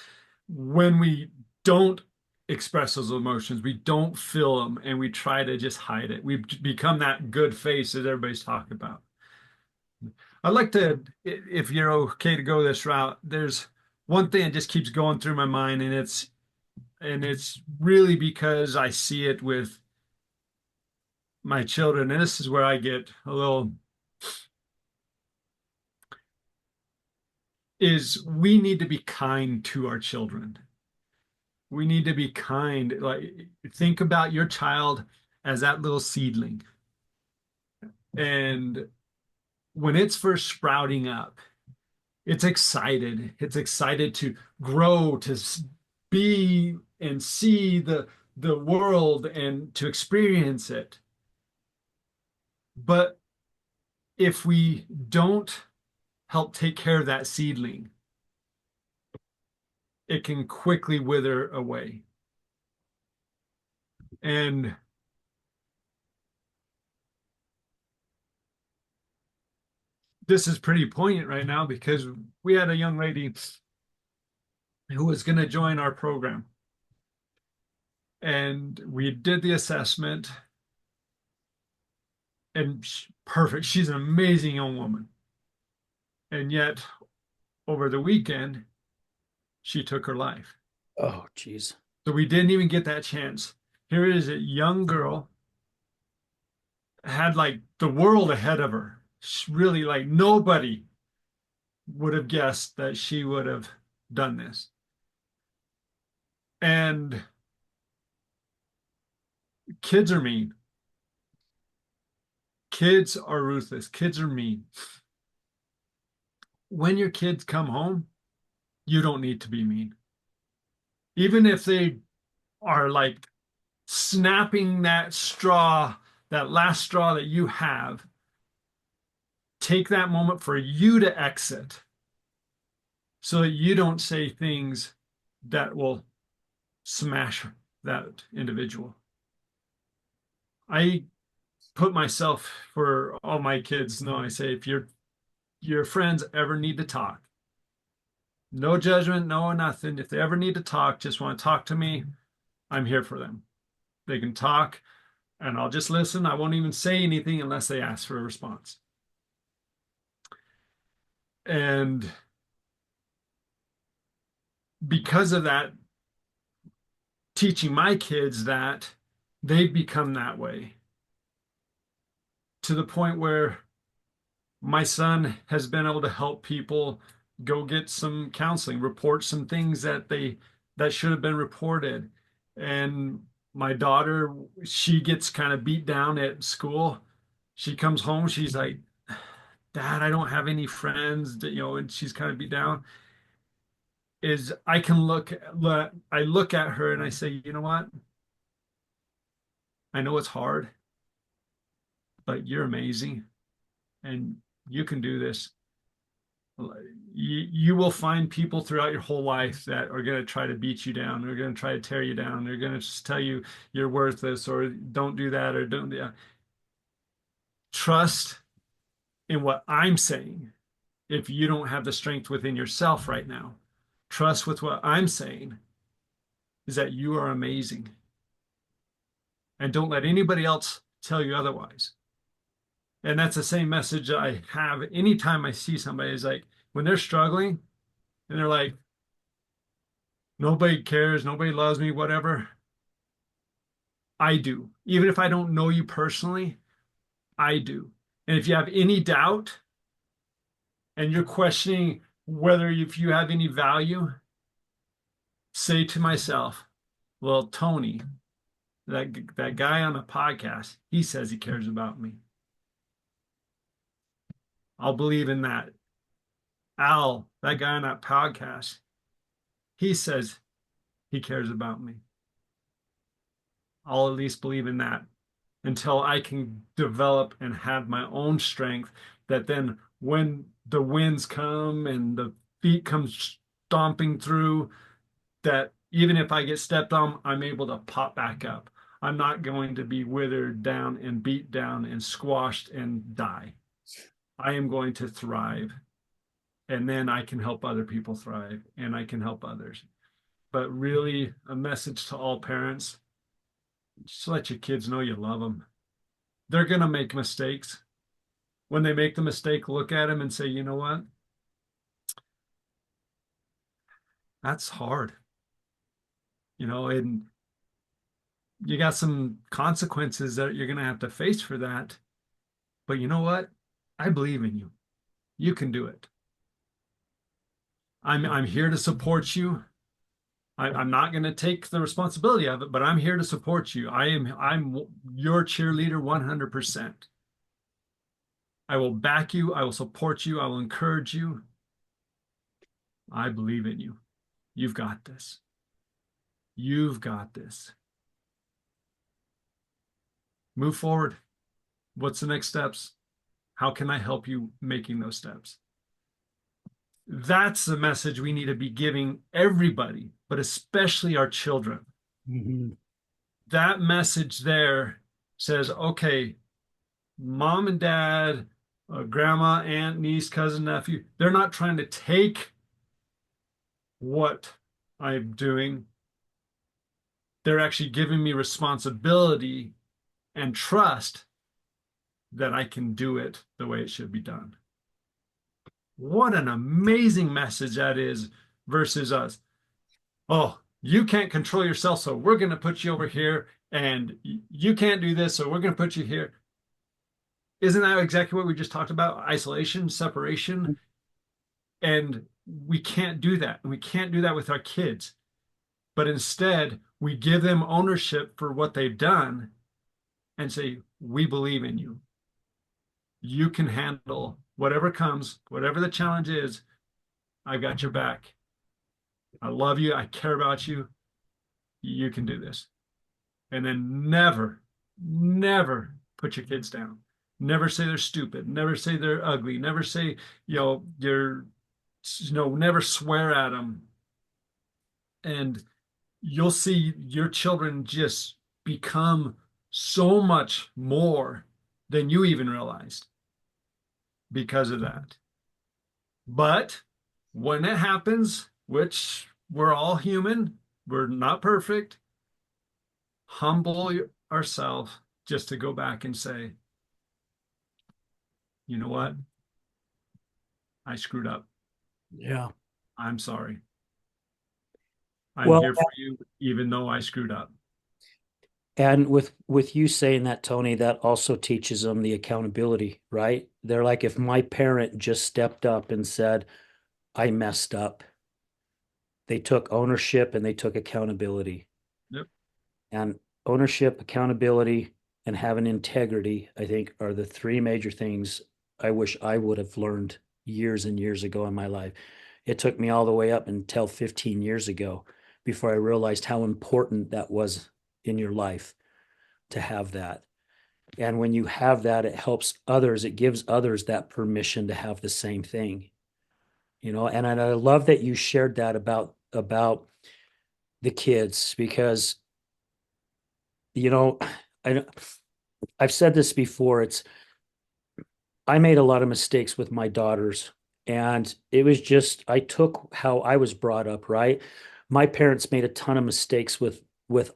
when we don't express those emotions, we don't feel them, and we try to just hide it. We become that good face that everybody's talking about. I'd like to, if you're okay to go this route, there's one thing that just keeps going through my mind, and it's really because I see it with my children, and this is where I get a little is we need to be kind to our children. We need to be kind. Like think about your child as that little seedling. And when it's first sprouting up, it's excited. It's excited to grow, to be and see the world and to experience it. But if we don't help take care of that seedling, it can quickly wither away. And this is pretty poignant right now because we had a young lady who was going to join our program. And we did the assessment, and perfect. She's an amazing young woman. And yet, over the weekend, she took her life. Oh, geez. So we didn't even get that chance. Here is a young girl, had like the world ahead of her. Really, like nobody would have guessed that she would have done this. And kids are mean. Kids are ruthless. Kids are mean. When your kids come home, you don't need to be mean. Even if they are like snapping that straw, that last straw that you have, take that moment for you to exit so that you don't say things that will smash that individual. I put myself for all my kids know I say if your friends ever need to talk, No judgment, no nothing. If they ever need to talk, just want to talk to me, I'm here for them. They can talk and I'll just listen. I won't even say anything unless they ask for a response. And because of that, teaching my kids that, they've become that way to the point where my son has been able to help people go get some counseling, report some things that should have been reported. And my daughter, she gets kind of beat down at school. She comes home, she's like, Dad, I don't have any friends, and she's kind of beat down. Is I can I look at her and I say, you know what? I know it's hard, but you're amazing and you can do this. You will find people throughout your whole life that are going to try to beat you down. They're going to try to tear you down. They're going to just tell you you're worthless or don't do that or don't do that. Trust in what I'm saying. If you don't have the strength within yourself right now, trust with what I'm saying is that you are amazing. And don't let anybody else tell you otherwise. And that's the same message I have anytime I see somebody is like when they're struggling and they're like, nobody cares, nobody loves me, whatever. I do. Even if I don't know you personally, I do. And if you have any doubt and you're questioning whether if you have any value, say to myself, well, Tony, that guy on the podcast, he says he cares about me. I'll believe in that. Al, that guy on that podcast, he says he cares about me. I'll at least believe in that until I can develop and have my own strength that then when the winds come and the feet come stomping through, that even if I get stepped on, I'm able to pop back up. I'm not going to be withered down and beat down and squashed and die. I am going to thrive. And then I can help other people thrive and I can help others. But really, a message to all parents, just let your kids know you love them. They're going to make mistakes. When they make the mistake, look at them and say, you know what? That's hard. And you got some consequences that you're going to have to face for that. But you know what? I believe in you. You can do it. I'm here to support you. I'm not going to take the responsibility of it, but I'm here to support you. I'm your cheerleader 100%. I will back you. I will support you. I will encourage you. I believe in you. You've got this. You've got this. Move forward. What's the next steps? How can I help you making those steps? That's the message we need to be giving everybody, but especially our children. Mm-hmm. That message there says, okay, mom and dad, grandma, aunt, niece, cousin, nephew, they're not trying to take what I'm doing. They're actually giving me responsibility and trust that I can do it the way it should be done. What an amazing message that is versus us. Oh, you can't control yourself, so we're going to put you over here, and you can't do this, so we're going to put you here. Isn't that exactly what we just talked about? Isolation, separation. And we can't do that. And we can't do that with our kids. But instead, we give them ownership for what they've done and say, we believe in you. You can handle whatever comes, whatever the challenge is. I've got your back. I love you. I care about you. You can do this. And then never put your kids down. Never say they're stupid. Never say they're ugly. Never say, never swear at them. And you'll see your children just become so much more than you even realized because of that. But When it happens, which we're all human, we're not perfect, humble ourselves just to go back and say, you know what? I screwed up. Yeah. I'm sorry. I'm Well, here for you, even though I screwed up. and with you saying that, Tony, that also teaches them the accountability, right? They're like, if my parent just stepped up and said, I messed up, they took ownership and they took accountability. Yep. And ownership, accountability, and having integrity, I think, are the three major things I wish I would have learned years and years ago in my life. It took me all the way up until 15 years ago before I realized how important that was in your life to have that. And when you have that, it helps others. It gives others that permission to have the same thing, and I love that you shared that about the kids because you know I I've said this before. I made a lot of mistakes with my daughters, and it was just I took how I was brought up, right? My parents made a ton of mistakes with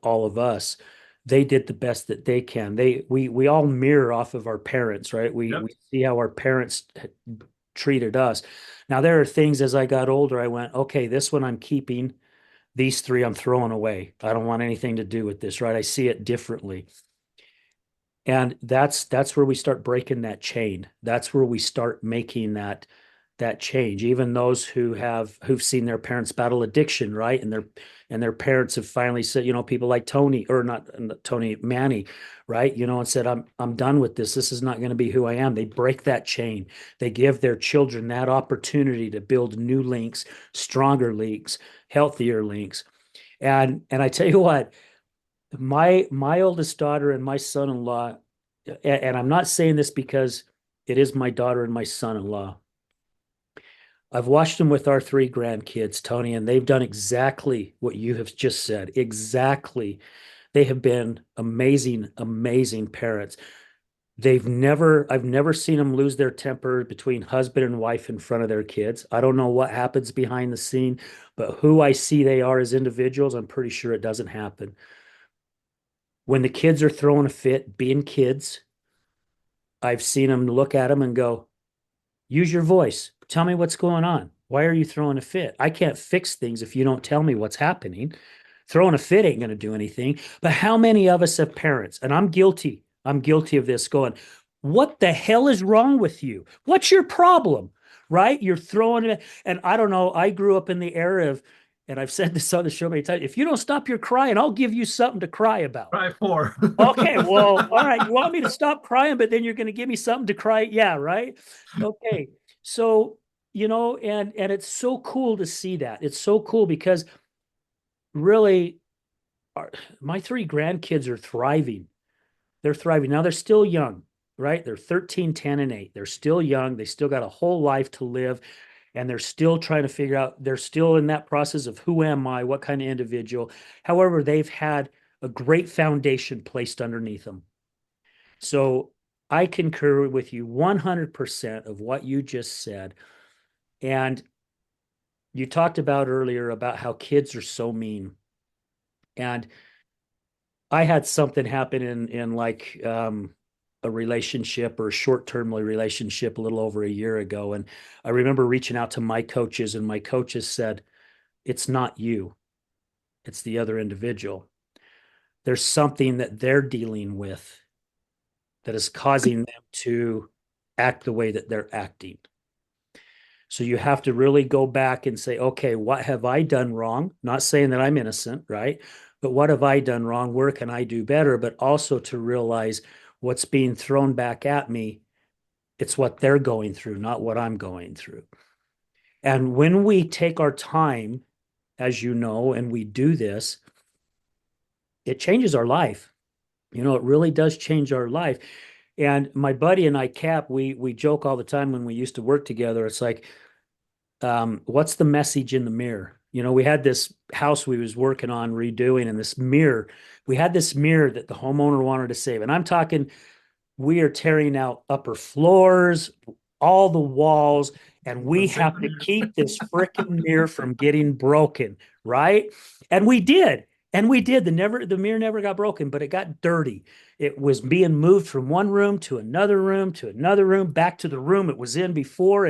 all of us. They did the best that they can. We all mirror off of our parents, right? We Yep. we see how our parents treated us. Now there are things as I got older, I went, okay, this one I'm keeping. These three I'm throwing away. I don't want anything to do with this, right? I see it differently. And that's where we start breaking that chain. That's where we start making that change. Even those who've seen their parents battle addiction, right? And their parents have finally said, people like Tony, or not Tony, Manny, right? And said, I'm done with this. This is not going to be who I am. They break that chain. They give their children that opportunity to build new links, stronger links, healthier links. And I tell you what, my oldest daughter and my son-in-law, and I'm not saying this because it is my daughter and my son-in-law. I've watched them with our three grandkids, Tony, and they've done exactly what you have just said. Exactly. They have been amazing, amazing parents. I've never seen them lose their temper between husband and wife in front of their kids. I don't know what happens behind the scene, but who I see they are as individuals, I'm pretty sure it doesn't happen. When the kids are throwing a fit, being kids, I've seen them look at them and go, use your voice. Tell me what's going on. Why are you throwing a fit? I can't fix things if you don't tell me what's happening. Throwing a fit ain't going to do anything. But how many of us have parents, and I'm guilty. I'm guilty of this going, what the hell is wrong with you? What's your problem? Right? You're throwing it. And I don't know. I grew up in the era of, and I've said this on the show many times, if you don't stop your crying, I'll give you something to cry about. Try four. Okay, well, all right. You want me to stop crying, but then you're going to give me something to cry? Yeah, right. Okay. So, and it's so cool to see that. It's so cool because really our, my three grandkids are thriving. They're thriving. Now they're still young, right? They're 13, 10, and 8. They're still young. They still got a whole life to live, and they're still trying to figure out, they're still in that process of who am I? What kind of individual? However, they've had a great foundation placed underneath them. So I concur with you 100% of what you just said. And you talked about earlier about how kids are so mean. And I had something happen in like a relationship or a short-term relationship a little over a year ago. And I remember reaching out to my coaches, and my coaches said, it's not you, it's the other individual. There's something that they're dealing with that is causing them to act the way that they're acting. So you have to really go back and say, okay, what have I done wrong? Not saying that I'm innocent, right? But what have I done wrong? Where can I do better? But also to realize what's being thrown back at me, it's what they're going through, not what I'm going through. And when we take our time, as you know, and we do this, it changes our life. It really does change our life. And my buddy and I, Cap, we joke all the time when we used to work together. It's like, what's the message in the mirror? We had this house we was working on redoing, and this mirror, we had this mirror that the homeowner wanted to save. And I'm talking, we are tearing out upper floors, all the walls, and The we have to same. keep this freaking mirror from getting broken, right? And we did. And we did. The mirror never got broken, but it got dirty. It was being moved from one room to another room to another room, back to the room it was in before.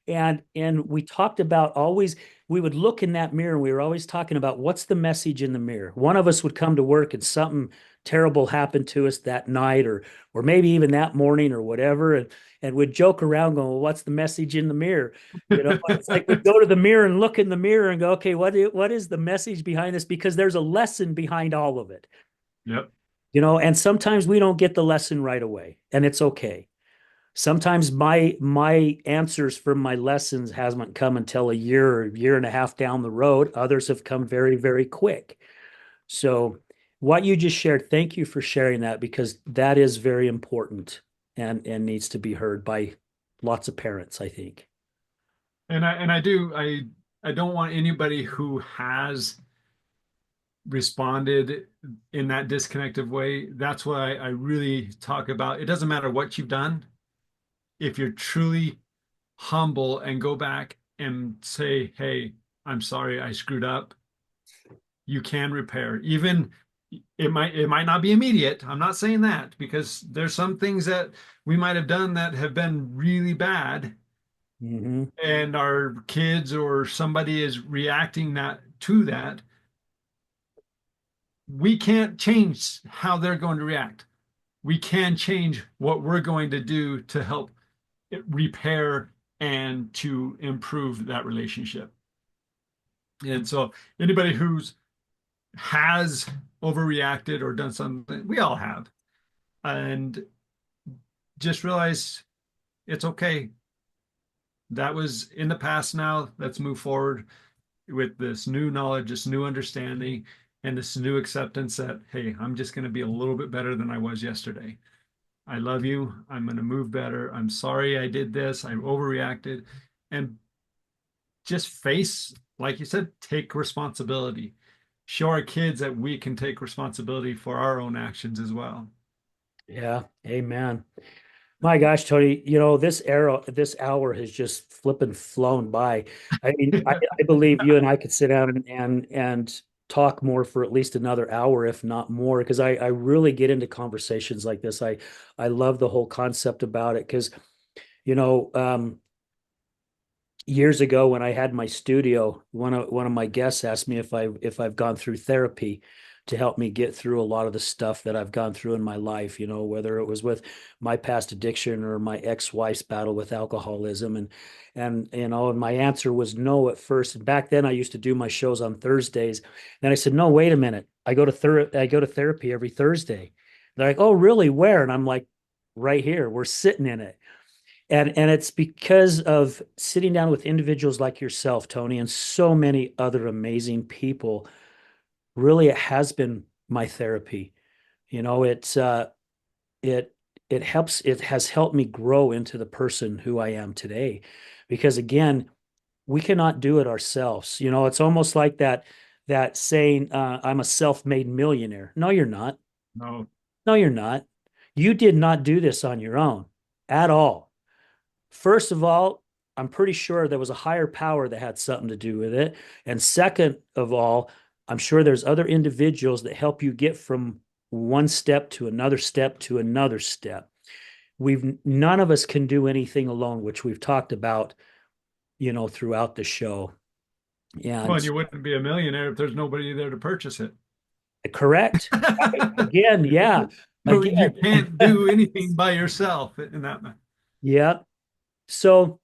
And we talked about always we would look in that mirror and we were always talking about what's the message in the mirror. One of us would come to work and something terrible happened to us that night or maybe even that morning or whatever. And we'd joke around going, well, what's the message in the mirror? It's like we go to the mirror and look in the mirror and go, okay, what is the message behind this? Because there's a lesson behind all of it, Yep. and sometimes we don't get the lesson right away, and it's okay. Sometimes my answers from my lessons hasn't come until a year or a year and a half down the road. Others have come very, very quick. So what you just shared, thank you for sharing that because that is very important and needs to be heard by lots of parents, I think. And I don't want anybody who has responded in that disconnected way. That's why I really talk about it doesn't matter what you've done. If you're truly humble and go back and say, hey, I'm sorry I screwed up, you can repair. Even it might not be immediate. I'm not saying that because there's some things that we might have done that have been really bad Hmm. and our kids or somebody is reacting that to that. We can't change how they're going to react. We can change what we're going to do to help repair and to improve that relationship. And so anybody who's has overreacted or done something, we all have. And just realize it's okay. That was in the past now. Let's move forward with this new knowledge, this new understanding, and this new acceptance that, hey, I'm just going to be a little bit better than I was yesterday. I love you. I'm going to move better. I'm sorry I did this. I overreacted. And just face, like you said, take responsibility. Show our kids that we can take responsibility for our own actions as well. Yeah, amen. My gosh, Tony, this hour has just flipping flown by. I mean, I believe you and I could sit down and talk more for at least another hour, if not more, because I really get into conversations like this. I love the whole concept about it because, you know, years ago when I had my studio, one of my guests asked me if I've gone through therapy to help me get through a lot of the stuff that I've gone through in my life, whether it was with my past addiction or my ex-wife's battle with alcoholism and my answer was no at first. And back then I used to do my shows on Thursdays. Then I said, "No, wait a minute. I go to therapy every Thursday." They're like, "Oh, really? Where?" And I'm like, "Right here. We're sitting in it." And it's because of sitting down with individuals like yourself, Tony, and so many other amazing people. Really, it has been my therapy. It's it it has helped me grow into the person who I am today. Because again, we cannot do it ourselves. It's almost like that saying, I'm a self-made millionaire. No, you're not. No, No, you're not. You did not do this on your own at all. First of all, I'm pretty sure there was a higher power that had something to do with it. And second of all, I'm sure there's other individuals that help you get from one step to another step to another step. None of us can do anything alone, which we've talked about, throughout the show. well, And and you wouldn't be a millionaire if there's nobody there to purchase it. correct. Again, yeah. So you Again. can't do anything by yourself in that. Yeah. So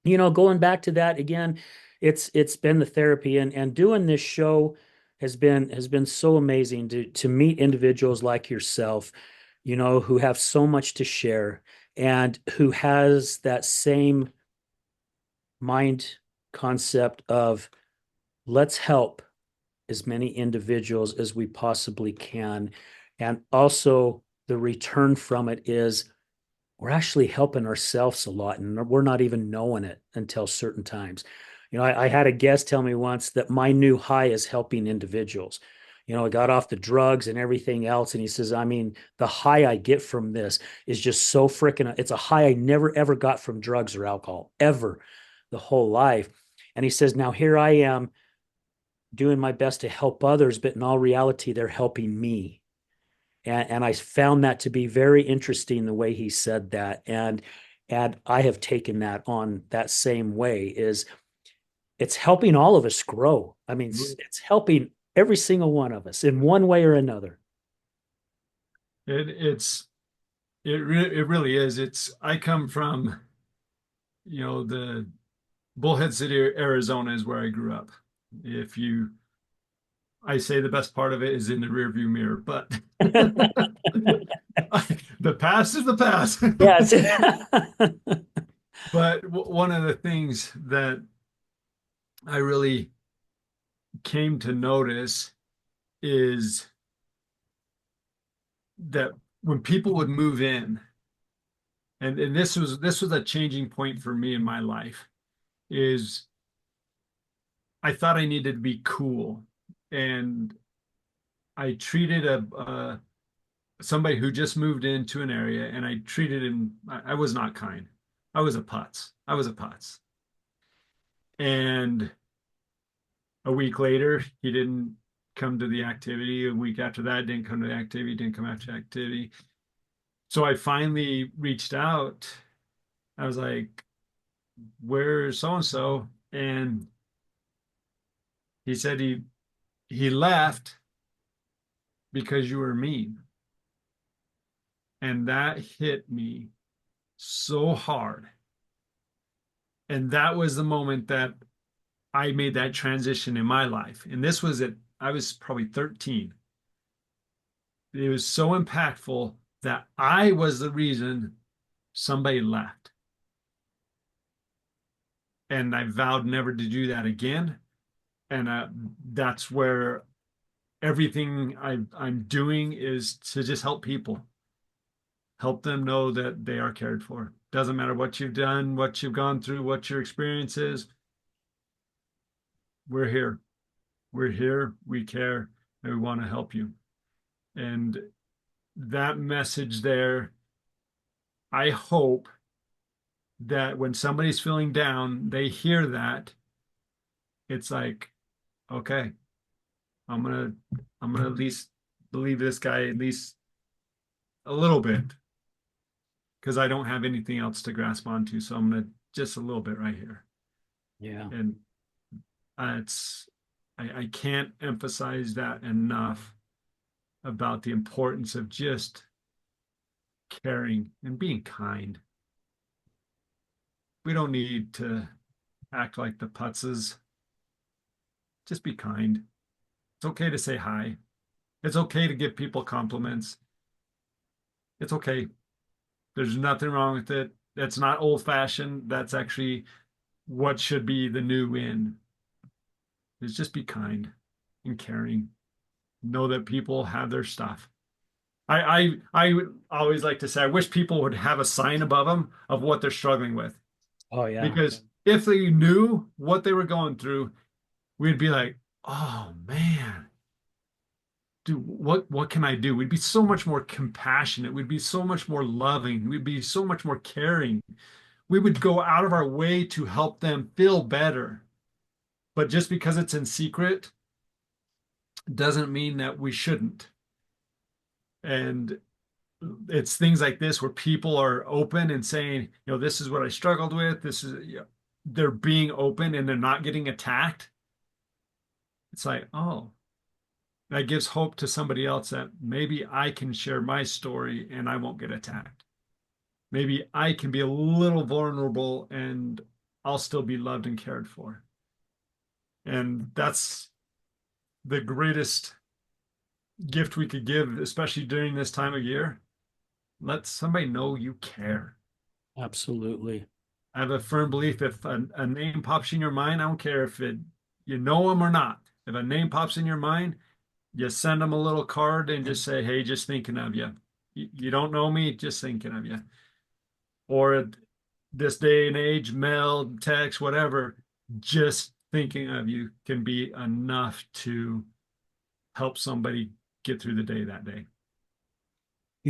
going back to that again, it's been the therapy and doing this show has been so amazing to meet individuals like yourself, who have so much to share and who has that same mind concept of let's help as many individuals as we possibly can. And also the return from it is we're actually helping ourselves a lot and we're not even knowing it until certain times. I had a guest tell me once that my new high is helping individuals. I got off the drugs and everything else. And he says, I mean, the high I get from this is just so freaking, it's a high I never ever got from drugs or alcohol, ever. the whole life. And he says, now here I am doing my best to help others, but in all reality, they're helping me. And I found that to be very interesting the way he said that. And I have taken that on that same way is it's helping all of us grow. I mean, it's helping every single one of us in one way or another. It's it really is. It's I come from, the Bullhead City, Arizona is where I grew up. If you I say the best part of it is in the rearview mirror, but the past is the past. Yes. But one of the things that I really came to notice is that when people would move in, and this was a changing point for me in my life, is I thought I needed to be cool, and I treated a somebody who just moved into an area, and I treated him. I was not kind. I was a putz. I was a putz. And a week later, he didn't come to the activity. A week after that, didn't come to the activity. Didn't come after the activity. So I finally reached out. I was like, "Where's so and so?" And he said he left because you were mean. And that hit me so hard. And that was the moment that I made that transition in my life. And this was I was probably 13. It was so impactful that I was the reason somebody left. And I vowed never to do that again. And that's where everything I'm doing is to just help people, help them know that they are cared for. Doesn't matter what you've done, what you've gone through, what your experience is. We're here. We're here. We care. And we want to help you. And that message there, I hope that when somebody's feeling down, they hear that. It's like, okay, I'm gonna I'm gonna at least believe this guy at least a little bit because I don't have anything else to grasp onto. So I'm gonna just a little bit right here. Yeah. And it's I can't emphasize that enough about the importance of just caring and being kind. We don't need to act like the putzes. Just be kind. It's okay to say hi. It's okay to give people compliments. It's okay. There's nothing wrong with it. That's not old fashioned. That's actually what should be the new in is just be kind and caring. Know that people have their stuff. I would always like to say I wish people would have a sign above them of what they're struggling with. Oh, yeah. Because if they knew what they were going through, we'd be like, oh man, dude, what can I do? We'd be so much more compassionate. We'd be so much more loving. We'd be so much more caring. We would go out of our way to help them feel better. But just because it's in secret doesn't mean that we shouldn't. And it's things like this where people are open and saying, this is what I struggled with. This is, they're being open and they're not getting attacked. It's like, oh, that gives hope to somebody else that maybe I can share my story and I won't get attacked. Maybe I can be a little vulnerable and I'll still be loved and cared for. And that's the greatest gift we could give, especially during this time of year. Let somebody know you care. Absolutely. I have a firm belief if a name pops in your mind, I don't care if you know them or not. If a name pops in your mind, you send them a little card and just say, hey, just thinking of you. You don't know me, just thinking of you. Or this day and age, mail, text, whatever, just thinking of you can be enough to help somebody get through the day that day.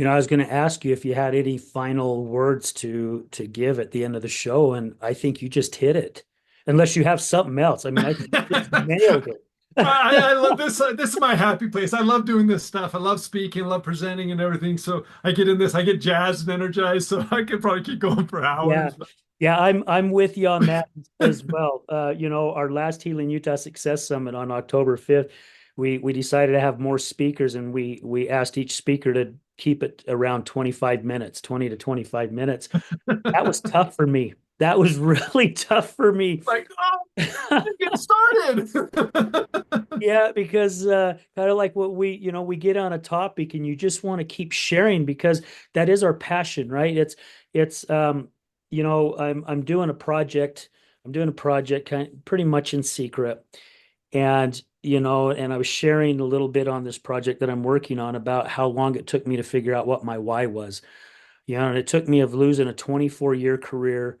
I was going to ask you if you had any final words to give at the end of the show, and I think you just hit it. unless you have something else. I mean, I think you just nailed it. I love this. This is my happy place. I love doing this stuff. I love speaking, I love presenting and everything. So I get in this, I get jazzed and energized. So I could probably keep going for Yeah. hours. But Yeah, I'm with you on that as well. Our last Healing Utah Success Summit on October 5th, we decided to have more speakers, and we asked each speaker to keep it around 25 minutes, 20 to 25 minutes. That was tough for me. That was really tough for me. like, oh, get started. Yeah, because kind of like what we get on a topic and you just want to keep sharing because that is our passion, right? It's I'm doing a project. I'm doing a project pretty much in secret. And and I was sharing a little bit on this project that I'm working on about how long it took me to figure out what my why was. And it took me of losing a 24-year career,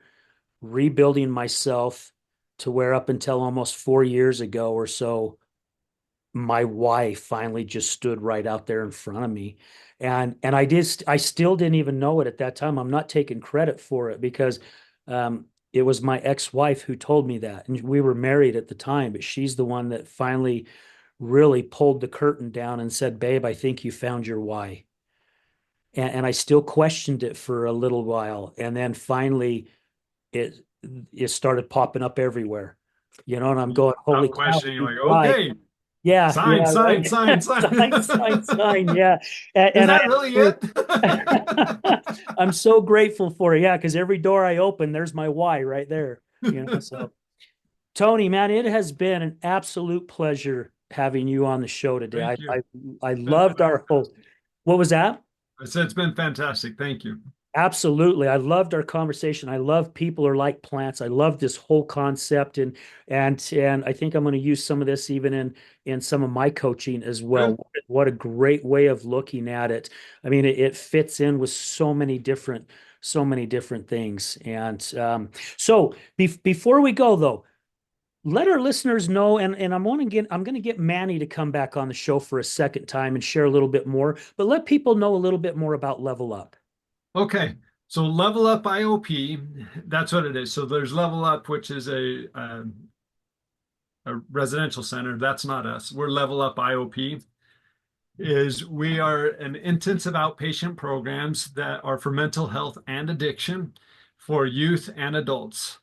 rebuilding myself to where up until almost 4 years ago or so my wife finally just stood right out there in front of me. And I still didn't even know it at that time. I'm not taking credit for it because it was my ex-wife who told me that. And we were married at the time, but she's the one that finally really pulled the curtain down and said, "Babe, I think you found your why." And I still questioned it for a little while. And then finally it it started popping up everywhere. And I'm You going, holy stop cow, questioning. You're she's like, right. okay, Yeah, sign, yeah, sign, right. sign, sign. Sign, sign, sign. Yeah. And, Is and I that really am it? I'm so grateful for it. Yeah, because every door I open, there's my why right there. So Tony, man, it has been an absolute pleasure having you on the show today. Thank you. I It's been loved our whole, fantastic. what was that? I said it's been fantastic. Thank you. Absolutely. I loved our conversation. I love people are like plants. I love this whole concept and I think I'm going to use some of this even in some of my coaching as well. Good. What a great way of looking at it. I mean, it fits in with so many different things. And so before we go though, let our listeners know and I'm going to get Manny to come back on the show for a second time and share a little bit more, but let people know a little bit more about Level Up. Okay. So Level Up IOP, that's what it is. So there's Level Up, which is a residential center. That's not us. We're Level Up IOP. Is we are an intensive outpatient programs that are for mental health and addiction for youth and adults.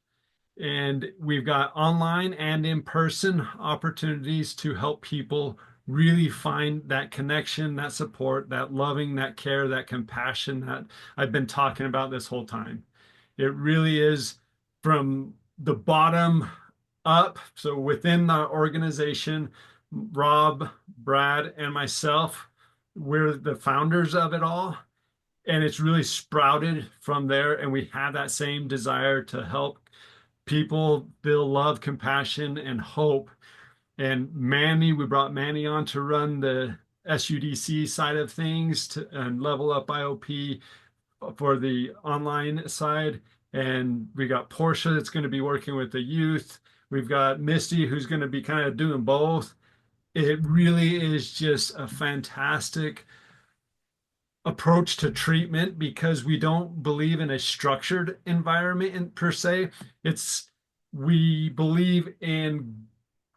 And we've got online and in-person opportunities to help people really find that connection, that support, that loving, that care, that compassion that I've been talking about this whole time. It really is from the bottom up. So within the organization, Rob, Brad, and myself, we're the founders of it all. And it's really sprouted from there. And we have that same desire to help people feel love, compassion, and hope. And Manny, we brought Manny on to run the SUDC side of things and Level Up IOP for the online side. And we got Portia that's going to be working with the youth. We've got Misty who's going to be kind of doing both. It really is just a fantastic approach to treatment because we don't believe in a structured environment per se. It's we believe in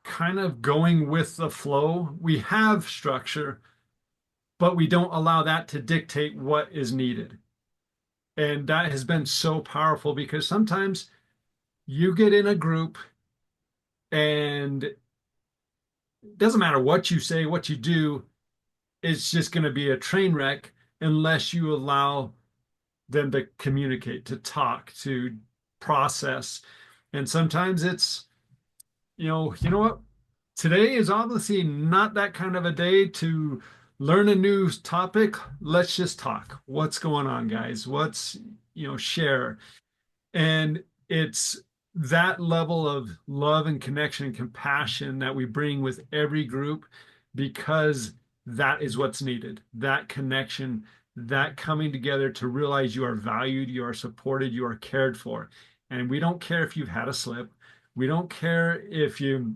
kind of going with the flow. We have structure, but we don't allow that to dictate what is needed. And that has been so powerful because sometimes you get in a group and it doesn't matter what you say, what you do, it's just going to be a train wreck unless you allow them to communicate, to talk, to process. And sometimes it's, you know what? Today is obviously not that kind of a day to learn a new topic. Let's just talk. What's going on, guys? Share. And it's that level of love and connection and compassion that we bring with every group because that is what's needed. That connection, that coming together to realize you are valued, you are supported, you are cared for. And we don't care if you've had a slip. We don't care if you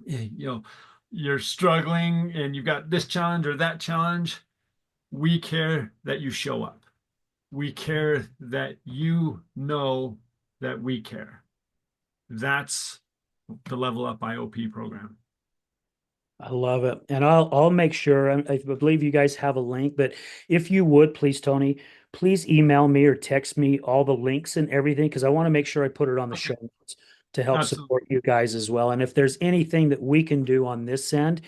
know, you're struggling and you've got this challenge or that challenge. We care that you show up. We care that you know that we care. That's the Level Up IOP program. I love it. And I'll make sure. I believe you guys have a link, but if you would, please, Tony, please email me or text me all the links and everything because I want to make sure I put it on the Okay, show notes to help absolutely. support you guys as well. And if there's anything that we can do on this end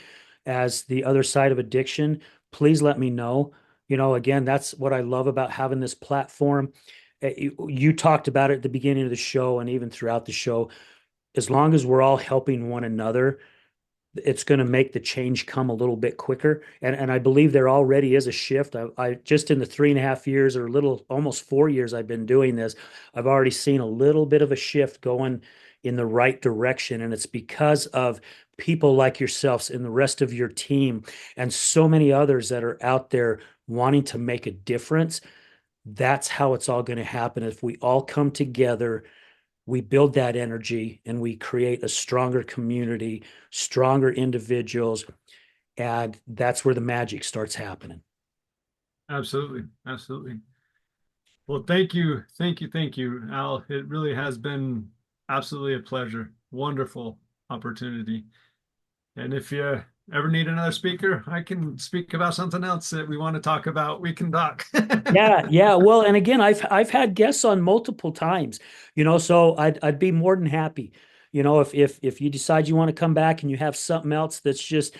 as the other side of addiction, please let me know. Again, that's what I love about having this platform. You talked about it at the beginning of the show and even throughout the show. As long as we're all helping one another, it's going to make the change come a little bit quicker. And I believe there already is a shift. I just in the 3.5 years or a little almost 4 years I've been doing this, I've already seen a little bit of a shift going in the right direction. And it's because of people like yourselves and the rest of your team and so many others that are out there wanting to make a difference. That's how it's all going to happen. If we all come together, we build that energy and we create a stronger community, stronger individuals, and that's where the magic starts happening. Absolutely. Absolutely. Well, thank you. Thank you. Thank you, Al. It really has been absolutely a pleasure. Wonderful opportunity. And if you ever need another speaker, I can speak about something else that we want to talk about. We can talk. Yeah, yeah. Well, and again, I've had guests on multiple times, so I'd be more than happy. If you decide you want to come back and you have something else that's just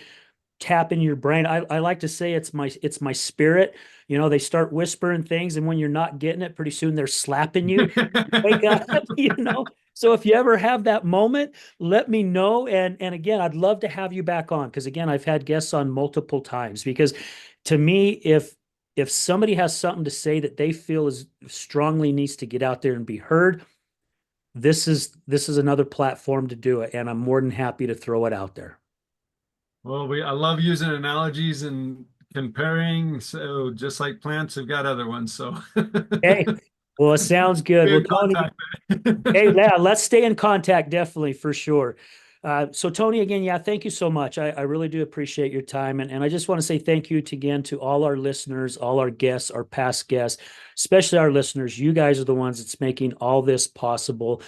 tap in your brain. I like to say it's my spirit. They start whispering things, and when you're not getting it, pretty soon they're slapping you. Wake up, So if you ever have that moment, let me know. And again, I'd love to have you back on because again, I've had guests on multiple times because to me, if somebody has something to say that they feel is strongly needs to get out there and be heard, this is another platform to do it, and I'm more than happy to throw it out there. Well, I love using analogies and comparing. So just like plants have got other ones. So Okay. Well, it sounds good. be Well, in Tony, contact. hey, yeah, let's stay in contact, definitely for sure. So, Tony, again, yeah, thank you so much. I really do appreciate your time. And I just want to say thank you again to all our listeners, all our guests, our past guests, especially our listeners. You guys are the ones that's making all this possible.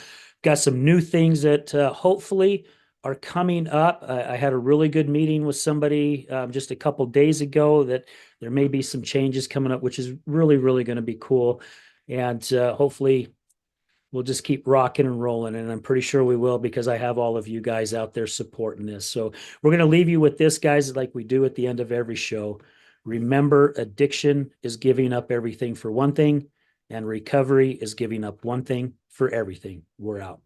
Got some new things that hopefully are coming up. I had a really good meeting with somebody just a couple days ago that there may be some changes coming up, which is really, really going to be cool. And hopefully, we'll just keep rocking and rolling. And I'm pretty sure we will because I have all of you guys out there supporting this. So we're going to leave you with this, guys, like we do at the end of every show. Remember, addiction is giving up everything for one thing, and recovery is giving up one thing for everything. We're out.